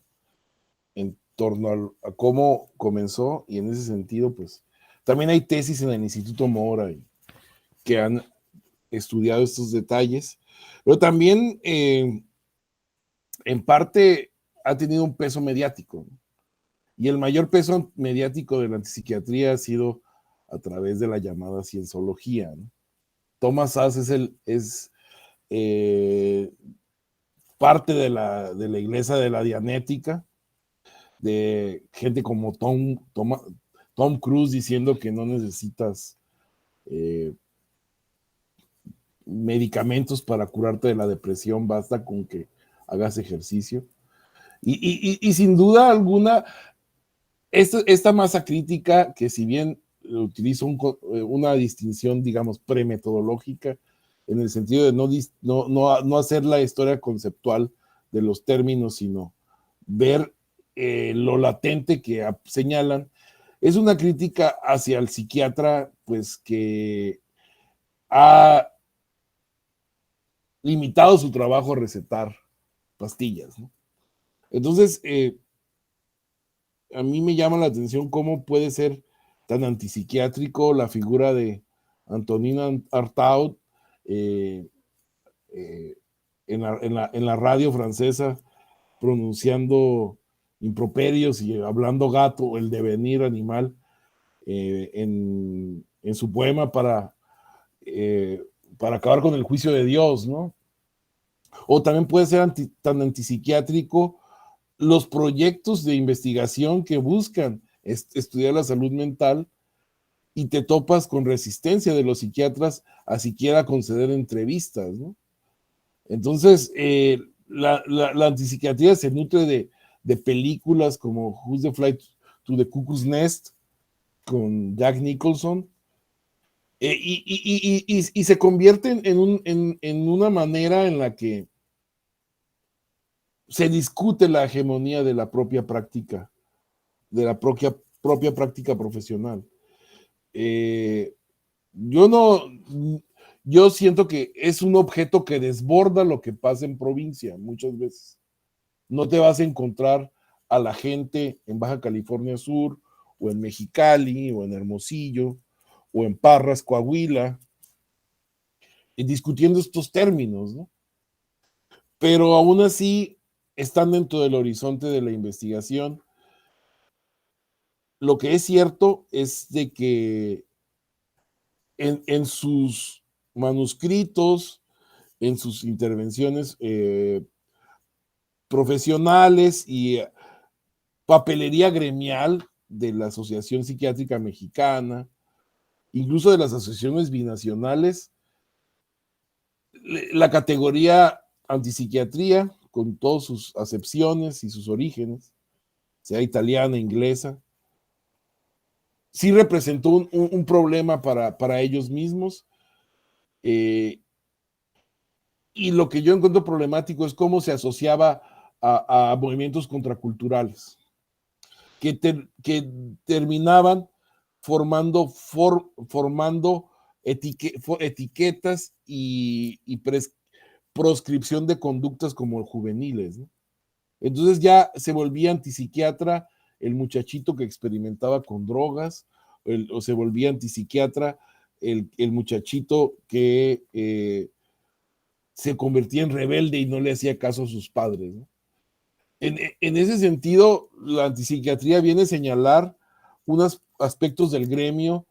en torno a cómo comenzó, y en ese sentido, pues, también hay tesis en el Instituto Mora que han estudiado estos detalles, pero también en parte ha tenido un peso mediático, ¿no? Y el mayor peso mediático de la antipsiquiatría ha sido a través de la llamada cienciología, ¿no? Thomas Szasz es parte de la iglesia de la dianética, de gente como Tom Cruise diciendo que no necesitas medicamentos para curarte de la depresión, basta con que hagas ejercicio. Y sin duda alguna, esta masa crítica, que si bien utiliza una distinción, digamos, premetodológica, en el sentido de no hacer la historia conceptual de los términos, sino ver lo latente que señalan, es una crítica hacia el psiquiatra, pues, que ha limitado su trabajo a recetar pastillas, ¿no? Entonces, a mí me llama la atención cómo puede ser tan antipsiquiátrico la figura de Antonin Artaud en la radio francesa, pronunciando improperios y hablando gato, el devenir animal, en su poema para acabar con el juicio de Dios, ¿no? O también puede ser tan antipsiquiátrico los proyectos de investigación que buscan estudiar la salud mental y te topas con resistencia de los psiquiatras a siquiera conceder entrevistas, ¿no? Entonces, la antipsiquiatría se nutre de películas como Who's the Flight to the Cuckoo's Nest con Jack Nicholson, y se convierte en una manera en la que se discute la hegemonía de la propia práctica, de la propia práctica profesional. Yo siento que es un objeto que desborda lo que pasa en provincia muchas veces. No te vas a encontrar a la gente en Baja California Sur, o en Mexicali, o en Hermosillo, o en Parras, Coahuila, discutiendo estos términos, ¿no? Pero aún así están dentro del horizonte de la investigación. Lo que es cierto es de que en sus manuscritos, en sus intervenciones profesionales y papelería gremial de la Asociación Psiquiátrica Mexicana, incluso de las asociaciones binacionales, la categoría antipsiquiatría, con todas sus acepciones y sus orígenes, sea italiana, inglesa, sí representó un problema para ellos mismos. Y lo que yo encuentro problemático es cómo se asociaba a movimientos contraculturales, que terminaban formando etiquetas y proscripción de conductas como juveniles, ¿no? Entonces ya se volvía antipsiquiatra el muchachito que experimentaba con drogas, o se volvía antipsiquiatra el muchachito que se convertía en rebelde y no le hacía caso a sus padres, ¿no? En ese sentido, la antipsiquiatría viene a señalar unos aspectos del gremio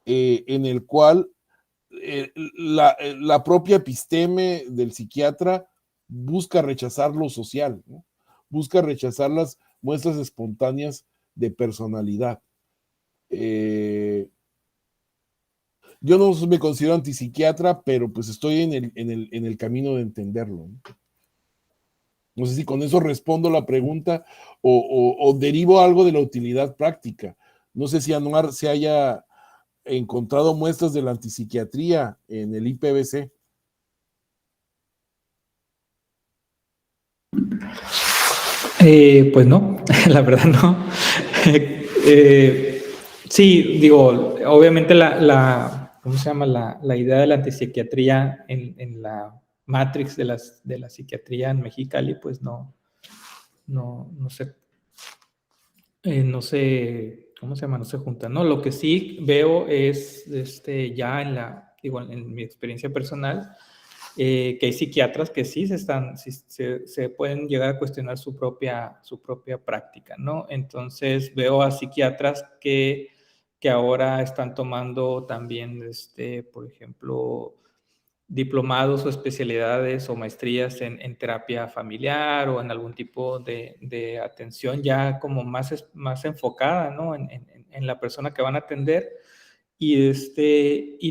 en el cual la propia episteme del psiquiatra busca rechazar lo social, ¿no? Busca rechazar las muestras espontáneas de personalidad. Yo no me considero antipsiquiatra, pero pues estoy en el camino de entenderlo, ¿no? No sé si con eso respondo la pregunta o derivo algo de la utilidad práctica. No sé si Anuar se haya encontrado muestras de la antipsiquiatría en el IPBC. Pues no, la verdad no. Sí, digo, obviamente ¿cómo se llama? La idea de la antipsiquiatría en la matrix de la psiquiatría en Mexicali, pues no sé, ¿cómo se llama? No se juntan, ¿no? Lo que sí veo es, ya en mi experiencia personal, que hay psiquiatras que sí se pueden llegar a cuestionar su propia práctica, ¿no? Entonces veo a psiquiatras que ahora están tomando también, por ejemplo, diplomados o especialidades o maestrías en terapia familiar o en algún tipo de atención ya como más enfocada, ¿no? En la persona que van a atender. Y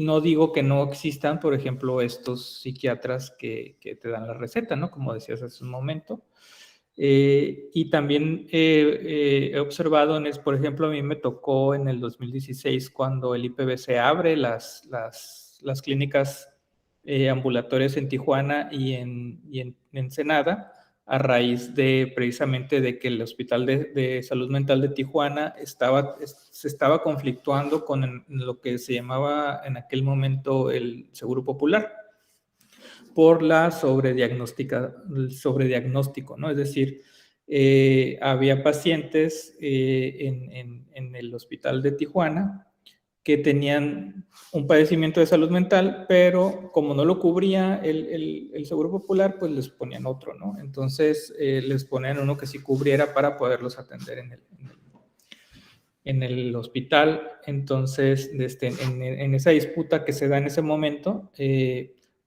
no digo que no existan, por ejemplo, estos psiquiatras que te dan la receta, ¿no? Como decías hace un momento. Y también he observado, por ejemplo, a mí me tocó en el 2016 cuando el IPBC abre las clínicas ambulatorias en Tijuana y en Ensenada, a raíz precisamente de que el Hospital de Salud Mental de Tijuana se estaba conflictuando con lo que se llamaba en aquel momento el Seguro Popular, por la sobrediagnóstico, ¿no? Es decir, había pacientes en el hospital de Tijuana que tenían un padecimiento de salud mental, pero como no lo cubría el Seguro Popular, pues les ponían otro, ¿no? Entonces les ponían uno que sí cubriera para poderlos atender en el hospital. Entonces, en esa disputa que se da en ese momento,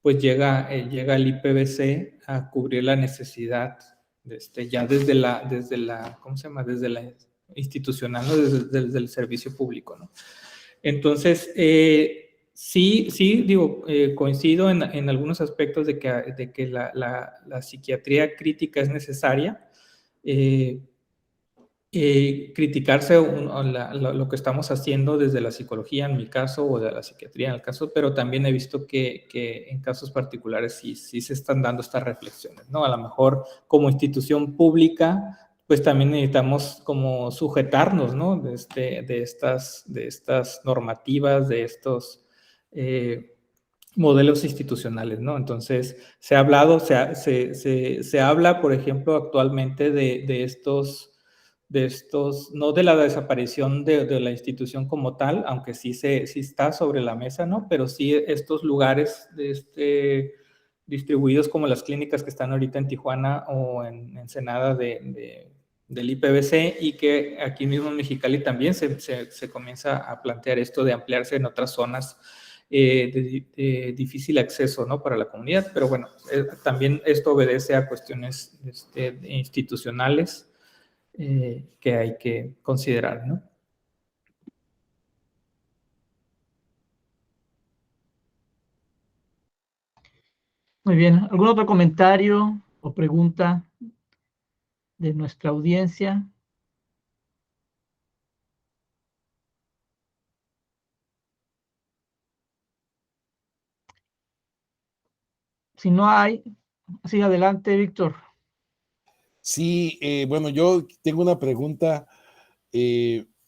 pues llega el IPVC a cubrir la necesidad ya desde la, ¿cómo se llama? Desde la institucional, ¿no? Desde el servicio público, ¿no? Entonces, sí, digo, coincido en algunos aspectos de que la psiquiatría crítica es necesaria. Criticarse lo que estamos haciendo desde la psicología en mi caso o de la psiquiatría en el caso, pero también he visto que en casos particulares sí se están dando estas reflexiones, ¿no? A lo mejor como institución pública, pues también necesitamos como sujetarnos, ¿no? De estas normativas, de estos modelos institucionales, ¿no? Entonces, se ha hablado, se habla, por ejemplo, actualmente de estos, no de la desaparición de la institución como tal, aunque sí está sobre la mesa, ¿no? Pero sí estos lugares distribuidos como las clínicas que están ahorita en Tijuana o en Ensenada del IPVC, y que aquí mismo en Mexicali también se comienza a plantear esto de ampliarse en otras zonas de difícil acceso, ¿no? Para la comunidad. Pero bueno, también esto obedece a cuestiones institucionales que hay que considerar, ¿no? Muy bien. ¿Algún otro comentario o pregunta de nuestra audiencia? Si no hay, sigue adelante, Víctor. Sí, bueno, yo tengo una pregunta.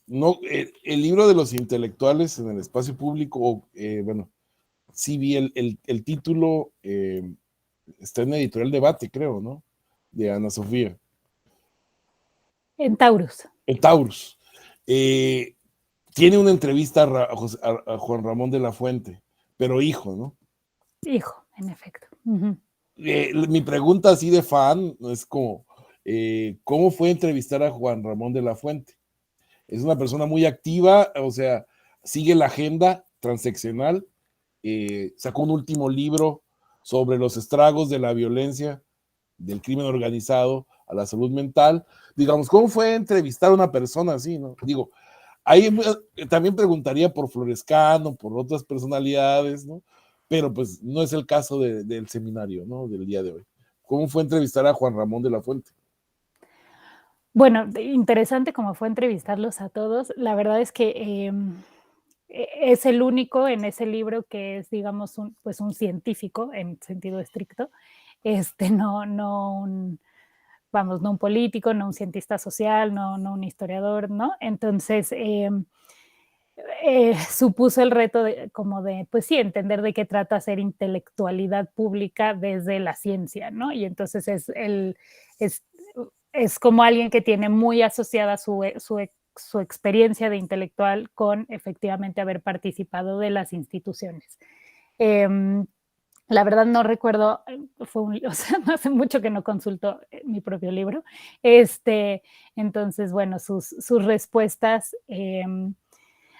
No, el libro de los intelectuales en el espacio público, bueno, sí vi el título, está en Editorial Debate, creo, ¿no? De Ana Sofía. En Taurus. En Taurus. Tiene una entrevista a Juan Ramón de la Fuente, pero hijo, ¿no? Hijo, en efecto. Mi pregunta así de fan es como, ¿cómo fue entrevistar a Juan Ramón de la Fuente? Es una persona muy activa, o sea, sigue la agenda transeccional, sacó un último libro sobre los estragos de la violencia, del crimen organizado a la salud mental. Digamos, ¿cómo fue entrevistar a una persona así, no? Digo, ahí también preguntaría por Florescano, por otras personalidades, ¿no? Pero pues no es el caso del seminario, ¿no? Del día de hoy. ¿Cómo fue entrevistar a Juan Ramón de la Fuente? Bueno, interesante como fue entrevistarlos a todos. La verdad es que es el único en ese libro que es, digamos, pues un científico en sentido estricto, no un, vamos, no un político, no un cientista social, no un historiador, ¿no? Entonces, supuso el reto pues sí, entender de qué trata hacer intelectualidad pública desde la ciencia, ¿no? Y entonces es como alguien que tiene muy asociada su experiencia de intelectual con efectivamente haber participado de las instituciones. La verdad no recuerdo, o sea, no hace mucho que no consulto mi propio libro. Entonces, bueno, sus respuestas,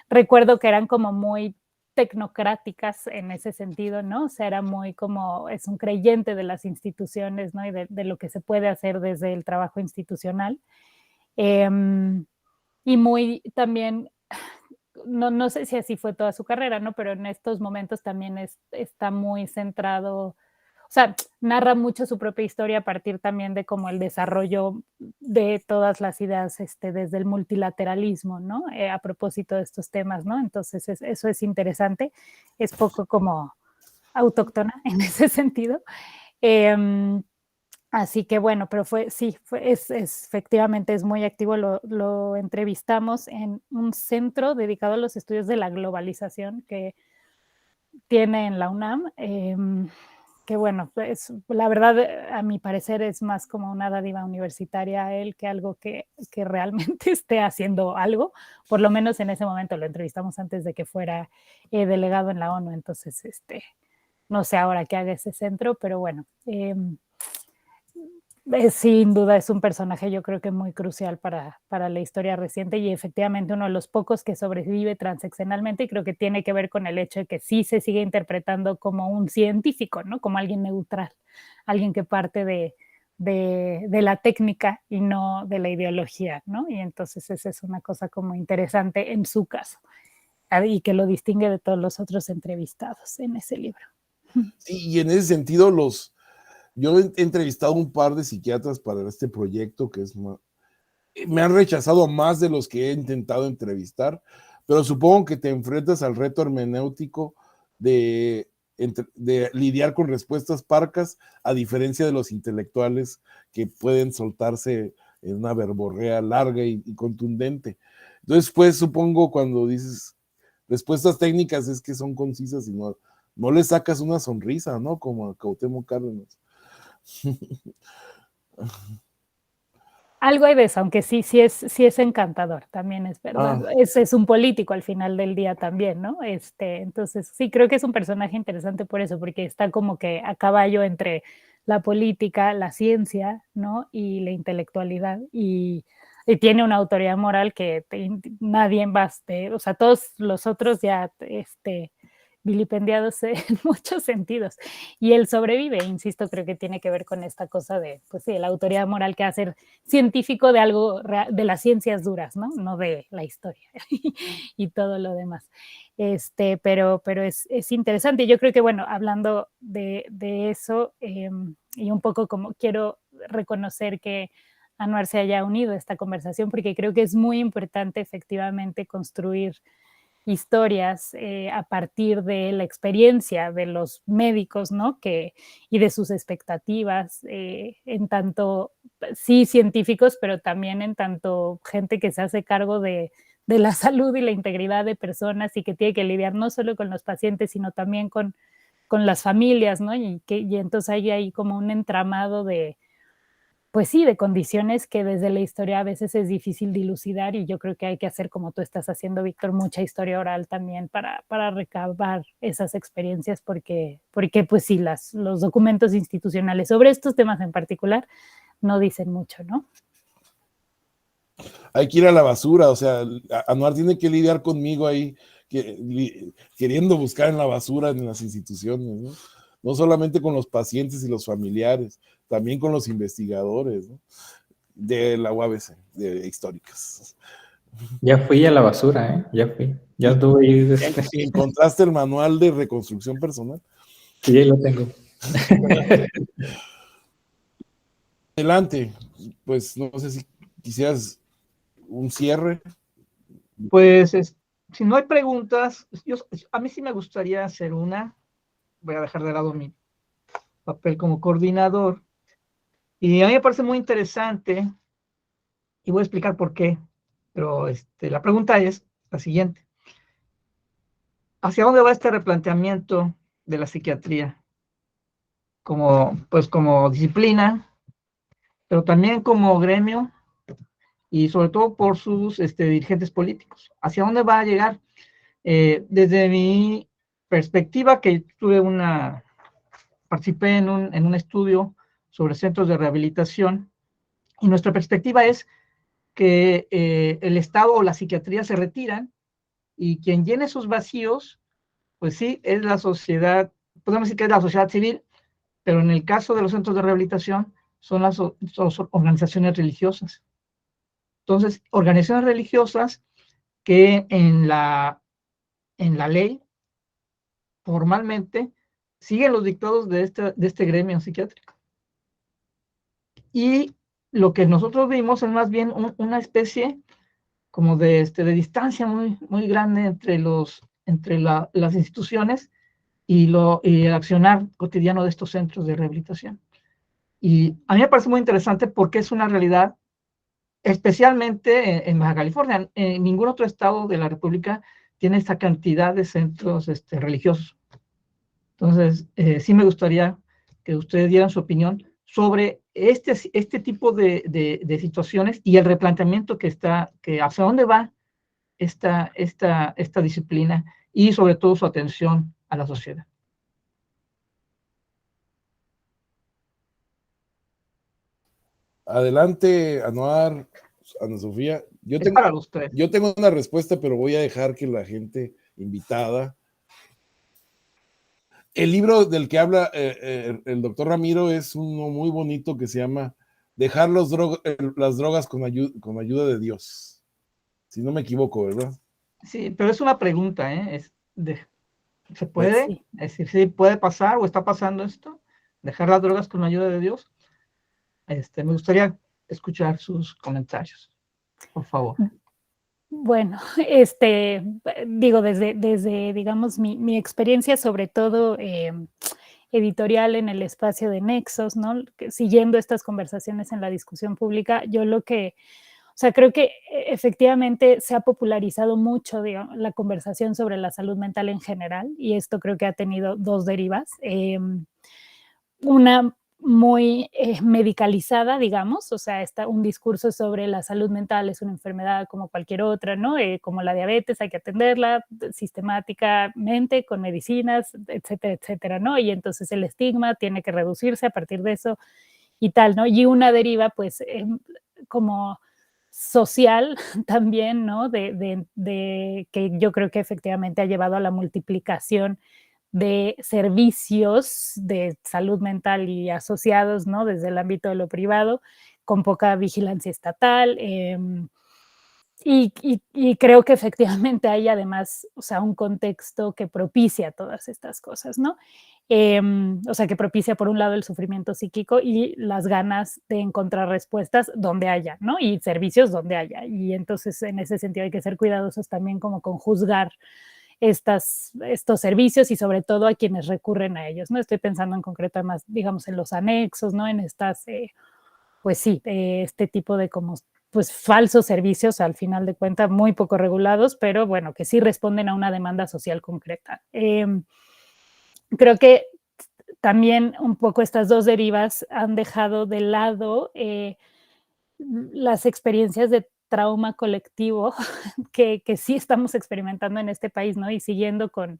recuerdo que eran como muy tecnocráticas en ese sentido, ¿no? O sea, era muy como, es un creyente de las instituciones, ¿no? Y de lo que se puede hacer desde el trabajo institucional. Y muy también, no sé si así fue toda su carrera, ¿no? Pero en estos momentos también está muy centrado, o sea, narra mucho su propia historia a partir también de como el desarrollo de todas las ideas desde el multilateralismo, ¿no? A propósito de estos temas, ¿no? Entonces eso es interesante, es poco como autóctona en ese sentido. Así que bueno, pero efectivamente es muy activo, lo entrevistamos en un centro dedicado a los estudios de la globalización que tiene en la UNAM. que bueno, la verdad, a mi parecer es más como una dádiva universitaria a él que algo que realmente esté haciendo algo. Por lo menos en ese momento lo entrevistamos antes de que fuera delegado en la ONU, entonces no sé ahora qué haga ese centro, pero bueno, sin duda es un personaje yo creo que muy crucial para la historia reciente y efectivamente uno de los pocos que sobrevive transeccionalmente, y creo que tiene que ver con el hecho de que sí se sigue interpretando como un científico, ¿no? Como alguien neutral, alguien que parte de la técnica y no de la ideología, ¿no? Y entonces esa es una cosa como interesante en su caso y que lo distingue de todos los otros entrevistados en ese libro. Sí, y en ese sentido yo he entrevistado un par de psiquiatras para este proyecto me han rechazado más de los que he intentado entrevistar, pero supongo que te enfrentas al reto hermenéutico de lidiar con respuestas parcas, a diferencia de los intelectuales que pueden soltarse en una verborrea larga y contundente. Entonces, pues supongo cuando dices respuestas técnicas es que son concisas y no le sacas una sonrisa, ¿no? Como a Cuauhtémoc Cárdenas. Algo hay de eso, aunque sí es encantador, también es verdad. Es un político al final del día también, ¿no? Entonces, sí, creo que es un personaje interesante por eso, porque está como que a caballo entre la política, la ciencia, ¿no? Y la intelectualidad, y tiene una autoridad moral que nadie va o sea, todos los otros ya, vilipendiados en muchos sentidos. Y él sobrevive, insisto, creo que tiene que ver con esta cosa de, pues sí, la autoridad moral que hace científico de algo, de las ciencias duras, ¿no? No de la historia y todo lo demás. Pero es interesante. Yo creo que, bueno, hablando de eso, y un poco como quiero reconocer que Anwar se haya unido a esta conversación, porque creo que es muy importante efectivamente construir historias a partir de la experiencia de los médicos, ¿no? Y de sus expectativas, en tanto, sí, científicos, pero también en tanto gente que se hace cargo de la salud y la integridad de personas y que tiene que lidiar no solo con los pacientes, sino también con las familias, ¿no? Y entonces hay como un entramado pues sí, de condiciones que desde la historia a veces es difícil dilucidar, y yo creo que hay que hacer, como tú estás haciendo, Víctor, mucha historia oral también para recabar esas experiencias, porque pues sí, los documentos institucionales sobre estos temas en particular no dicen mucho, ¿no? Hay que ir a la basura, o sea, Anwar tiene que lidiar conmigo ahí, queriendo buscar en la basura en las instituciones, ¿no? No solamente con los pacientes y los familiares, también con los investigadores, ¿no? De la UABC, de históricas. Ya fui a la basura, ¿eh? Ya fui. Ya estuve ahí. ¿Encontraste el manual de reconstrucción personal? Sí, ahí lo tengo. Adelante, pues no sé si quisieras un cierre. Pues si no hay preguntas, a mí sí me gustaría hacer una. Voy a dejar de lado mi papel como coordinador. Y a mí me parece muy interesante, y voy a explicar por qué. Pero la pregunta es la siguiente. ¿Hacia dónde va este replanteamiento de la psiquiatría? Pues como disciplina, pero también como gremio, y sobre todo por sus dirigentes políticos. ¿Hacia dónde va a llegar? Desde mi perspectiva, que participé en un estudio sobre centros de rehabilitación, y nuestra perspectiva es que el Estado o la psiquiatría se retiran, y quien llene esos vacíos, pues sí, es la sociedad, podemos decir que es la sociedad civil, pero en el caso de los centros de rehabilitación son las organizaciones religiosas. Entonces, organizaciones religiosas que en la ley formalmente siguen los dictados de este gremio psiquiátrico. Y lo que nosotros vimos es más bien una especie como de distancia muy, muy grande entre las instituciones y el accionar cotidiano de estos centros de rehabilitación. Y a mí me parece muy interesante porque es una realidad, especialmente en Baja California. En ningún otro estado de la República tiene esta cantidad de centros religiosos. Entonces, sí me gustaría que ustedes dieran su opinión sobre este tipo de situaciones y el replanteamiento que hacia dónde va esta disciplina y sobre todo su atención a la sociedad. Adelante, Anuar, Ana Sofía. Para los tres. Yo tengo una respuesta, pero voy a dejar que la gente invitada. El libro del que habla el doctor Ramiro es uno muy bonito que se llama Dejar las drogas con ayuda de Dios. Si no me equivoco, ¿verdad? Sí, pero es una pregunta, ¿eh? ¿Se puede? Sí. Es decir, ¿sí puede pasar o está pasando esto? ¿Dejar las drogas con la ayuda de Dios? Me gustaría escuchar sus comentarios, por favor. Bueno, digo, desde digamos, mi experiencia, sobre todo editorial en el espacio de Nexos, ¿no? Siguiendo estas conversaciones en la discusión pública, yo o sea, creo que efectivamente se ha popularizado mucho, digamos, la conversación sobre la salud mental en general, y esto creo que ha tenido dos derivas. Una muy medicalizada, digamos, o sea, está un discurso sobre la salud mental es una enfermedad como cualquier otra, ¿no? Como la diabetes, hay que atenderla sistemáticamente con medicinas, etcétera, etcétera, ¿no? Y entonces el estigma tiene que reducirse a partir de eso y tal, ¿no? Y una deriva, pues, como social también, ¿no? De que yo creo que efectivamente ha llevado a la multiplicación de servicios de salud mental y asociados, ¿no? Desde el ámbito de lo privado, con poca vigilancia estatal. Y creo que efectivamente hay además, o sea, un contexto que propicia todas estas cosas, ¿no? O sea, que propicia por un lado el sufrimiento psíquico y las ganas de encontrar respuestas donde haya, ¿no? Y servicios donde haya. Y entonces en ese sentido hay que ser cuidadosos también como con juzgar estos servicios y sobre todo a quienes recurren a ellos, ¿no? Estoy pensando en concreto además, digamos, en los anexos, ¿no? En estas, pues sí, este tipo de como, pues falsos servicios, al final de cuentas, muy poco regulados, pero bueno, que sí responden a una demanda social concreta. Creo que también un poco estas dos derivas han dejado de lado las experiencias de trauma colectivo que sí estamos experimentando en este país, ¿no? Y siguiendo con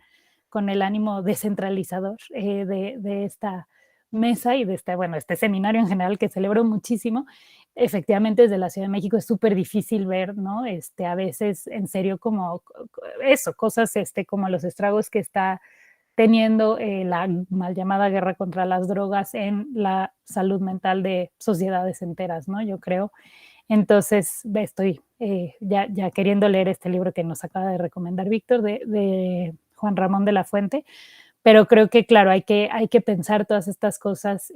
el ánimo descentralizador de esta mesa y de este seminario en general que celebro muchísimo. Efectivamente, desde la Ciudad de México es súper difícil ver, ¿no? A veces, en serio, como eso, cosas como los estragos que está teniendo la mal llamada guerra contra las drogas en la salud mental de sociedades enteras, ¿no? Yo creo. Entonces, estoy ya queriendo leer este libro que nos acaba de recomendar Víctor, de Juan Ramón de la Fuente, pero creo que, claro, hay que pensar todas estas cosas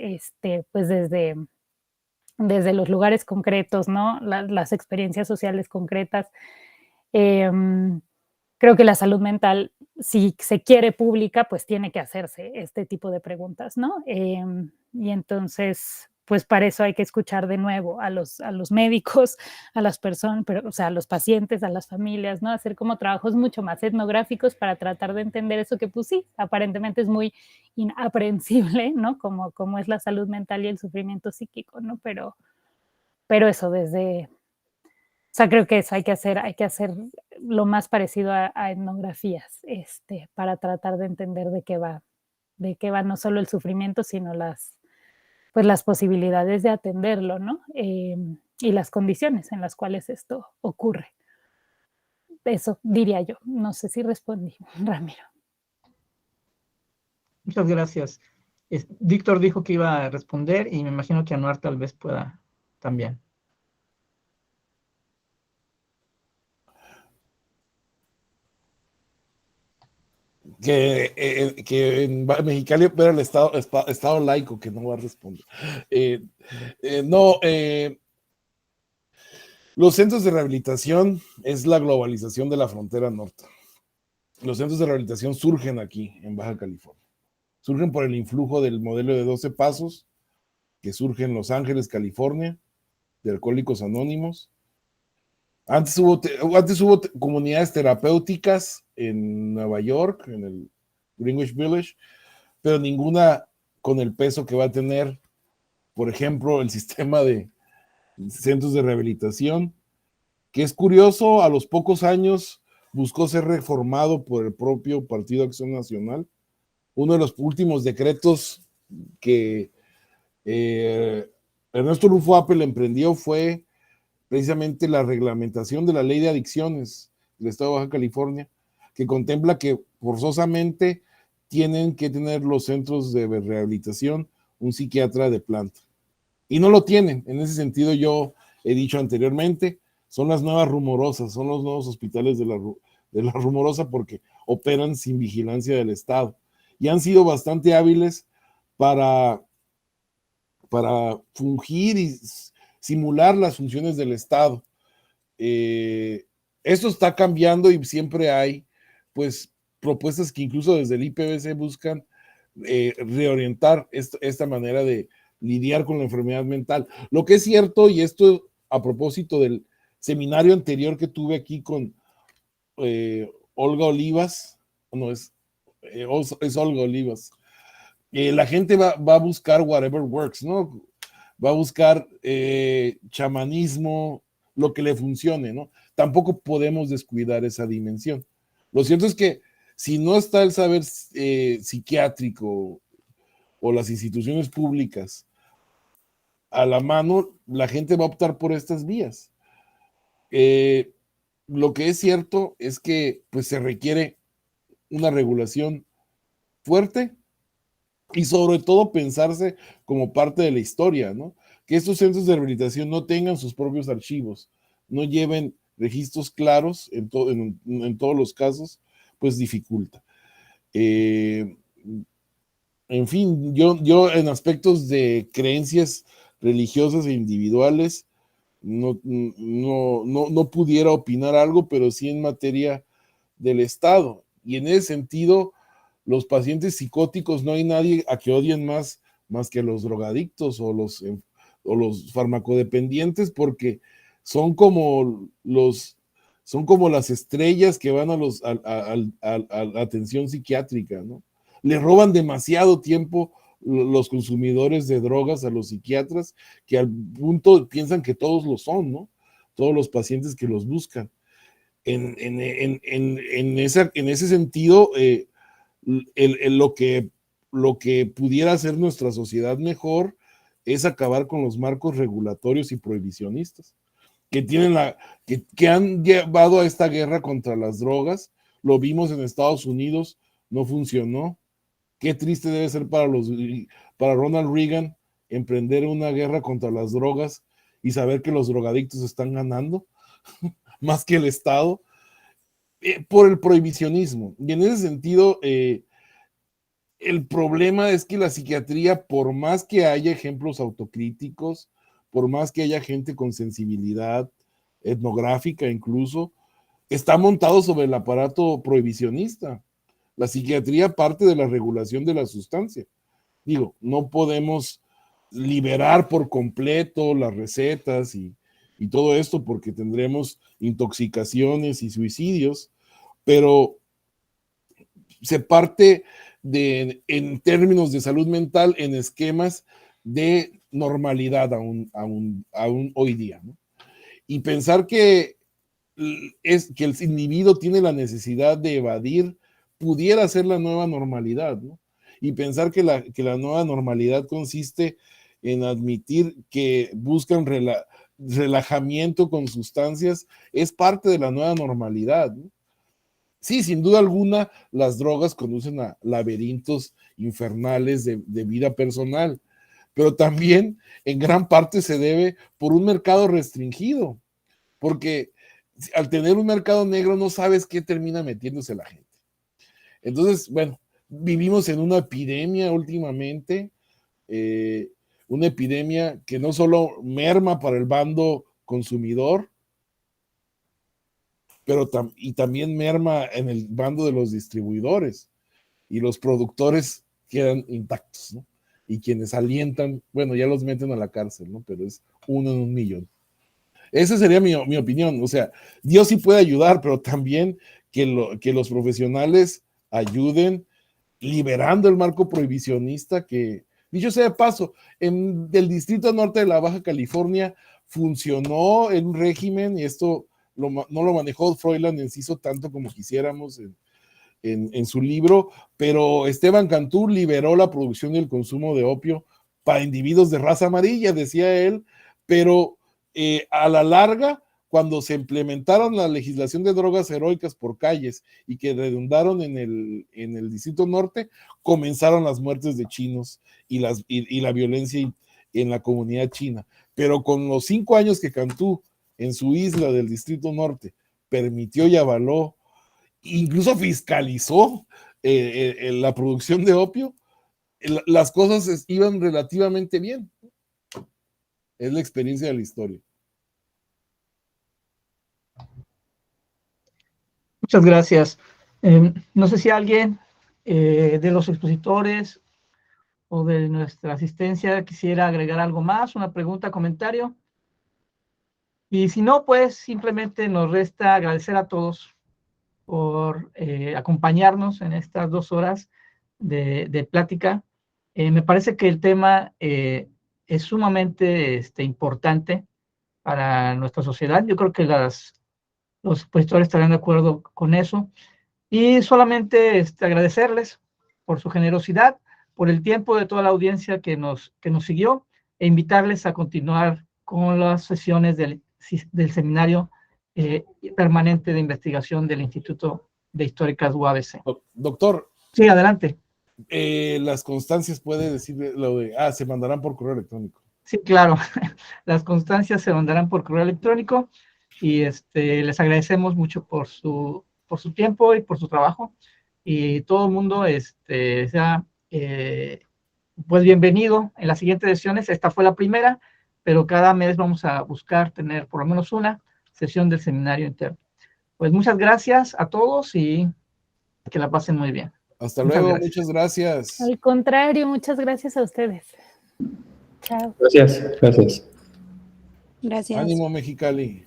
pues desde los lugares concretos, ¿no? Las experiencias sociales concretas. Creo que la salud mental, si se quiere pública, pues tiene que hacerse este tipo de preguntas, ¿no? Y entonces, pues para eso hay que escuchar de nuevo a los médicos, a las personas, o sea, a los pacientes, a las familias, ¿no? Hacer como trabajos mucho más etnográficos para tratar de entender eso que, pues sí, aparentemente es muy inaprehensible, ¿no? Como es la salud mental y el sufrimiento psíquico, ¿no? Pero eso o sea, creo que eso hay que hacer lo más parecido a etnografías, para tratar de entender de qué va no solo el sufrimiento, sino las posibilidades de atenderlo, ¿no? Y las condiciones en las cuales esto ocurre. Eso diría yo. No sé si respondí, Ramiro. Muchas gracias. Víctor dijo que iba a responder y me imagino que Anuar tal vez pueda también. Que en Mexicali era el estado laico que no va a responder. Los centros de rehabilitación es la globalización de la frontera norte. Los centros de rehabilitación surgen aquí, en Baja California. Surgen por el influjo del modelo de 12 pasos, que surge en Los Ángeles, California, de Alcohólicos Anónimos. Antes hubo comunidades terapéuticas en Nueva York, en el Greenwich Village, pero ninguna con el peso que va a tener, por ejemplo, el sistema de centros de rehabilitación, que es curioso, a los pocos años buscó ser reformado por el propio Partido Acción Nacional. Uno de los últimos decretos que Ernesto Rufo Appel emprendió fue precisamente la reglamentación de la ley de adicciones del estado de Baja California, que contempla que forzosamente tienen que tener los centros de rehabilitación un psiquiatra de planta. Y no lo tienen. En ese sentido, yo he dicho anteriormente, son las nuevas rumorosas, son los nuevos hospitales de la rumorosa, porque operan sin vigilancia del Estado. Y han sido bastante hábiles para fungir y simular las funciones del Estado. Esto está cambiando y siempre hay, pues, propuestas que incluso desde el IPBC buscan reorientar esta manera de lidiar con la enfermedad mental. Lo que es cierto, y esto a propósito del seminario anterior que tuve aquí con Olga Olivas, no es Olga Olivas, la gente va a buscar whatever works, ¿no? Va a buscar chamanismo, lo que le funcione, ¿no? Tampoco podemos descuidar esa dimensión. Lo cierto es que si no está el saber psiquiátrico o las instituciones públicas a la mano, la gente va a optar por estas vías. Lo que es cierto es que pues, se requiere una regulación fuerte y sobre todo pensarse como parte de la historia, ¿no? Que estos centros de rehabilitación no tengan sus propios archivos, no lleven registros claros en todos los casos, pues dificulta. En fin, yo en aspectos de creencias religiosas e individuales no pudiera opinar algo, pero sí en materia del Estado. Y en ese sentido, los pacientes psicóticos no hay nadie a que odien más que a los drogadictos o los farmacodependientes, porque son como las estrellas que van a la atención psiquiátrica, ¿no? Le roban demasiado tiempo los consumidores de drogas a los psiquiatras, que al punto piensan que todos lo son, ¿no? Todos los pacientes que los buscan. En ese sentido, lo que pudiera hacer nuestra sociedad mejor es acabar con los marcos regulatorios y prohibicionistas que han llevado a esta guerra contra las drogas. Lo vimos en Estados Unidos, no funcionó. Qué triste debe ser para Ronald Reagan emprender una guerra contra las drogas y saber que los drogadictos están ganando más que el Estado por el prohibicionismo. Y en ese sentido, el problema es que la psiquiatría, por más que haya ejemplos autocríticos, por más que haya gente con sensibilidad etnográfica incluso, está montado sobre el aparato prohibicionista. La psiquiatría parte de la regulación de la sustancia. Digo, no podemos liberar por completo las recetas y todo esto porque tendremos intoxicaciones y suicidios, pero se parte en términos de salud mental en esquemas de normalidad aún hoy día, ¿no? Y pensar que el individuo tiene la necesidad de evadir pudiera ser la nueva normalidad, ¿no? Y pensar que la nueva normalidad consiste en admitir que buscan relajamiento con sustancias es parte de la nueva normalidad, ¿no? Sí, sin duda alguna, las drogas conducen a laberintos infernales de vida personal, pero también en gran parte se debe por un mercado restringido, porque al tener un mercado negro no sabes qué termina metiéndose la gente. Entonces, bueno, vivimos en una epidemia últimamente, una epidemia que no solo merma para el bando consumidor, pero también merma en el bando de los distribuidores, y los productores quedan intactos, ¿no? Y quienes alientan, bueno, ya los meten a la cárcel, ¿no? Pero es 1 en 1.000.000. Esa sería mi opinión. O sea, Dios sí puede ayudar, pero también que los profesionales ayuden liberando el marco prohibicionista que Dicho sea de paso, en el Distrito Norte de la Baja California funcionó en un régimen, y esto no lo manejó Froilan Enciso tanto como quisiéramos en su libro, pero Esteban Cantú liberó la producción y el consumo de opio para individuos de raza amarilla, decía él, pero a la larga, cuando se implementaron la legislación de drogas heroicas por calles y que redundaron en el Distrito Norte, comenzaron las muertes de chinos y la violencia en la comunidad china. Pero con los 5 años que Cantú en su isla del Distrito Norte permitió y avaló, incluso fiscalizó la producción de opio, las cosas iban relativamente bien. Es la experiencia de la historia. Muchas gracias. No sé si alguien de los expositores o de nuestra asistencia quisiera agregar algo más, una pregunta, comentario. Y si no, pues simplemente nos resta agradecer a todos por acompañarnos en estas 2 horas de plática. Me parece que el tema es sumamente importante para nuestra sociedad. Yo creo que los expositores estarán de acuerdo con eso. Y solamente agradecerles por su generosidad, por el tiempo de toda la audiencia que nos siguió, e invitarles a continuar con las sesiones del seminario permanente de investigación del Instituto de Históricas UABC. Doctor. Sí, adelante. Las constancias, puede decir lo de, se mandarán por correo electrónico. Sí, claro. Las constancias se mandarán por correo electrónico y les agradecemos mucho por su tiempo y por su trabajo. Y todo el mundo sea pues bienvenido en las siguientes sesiones. Esta fue la primera, pero cada mes vamos a buscar tener por lo menos una sesión del seminario interno. Pues muchas gracias a todos y que la pasen muy bien. Hasta luego, muchas gracias. Al contrario, muchas gracias a ustedes. Chao. Gracias, gracias. Gracias. Ánimo, Mexicali.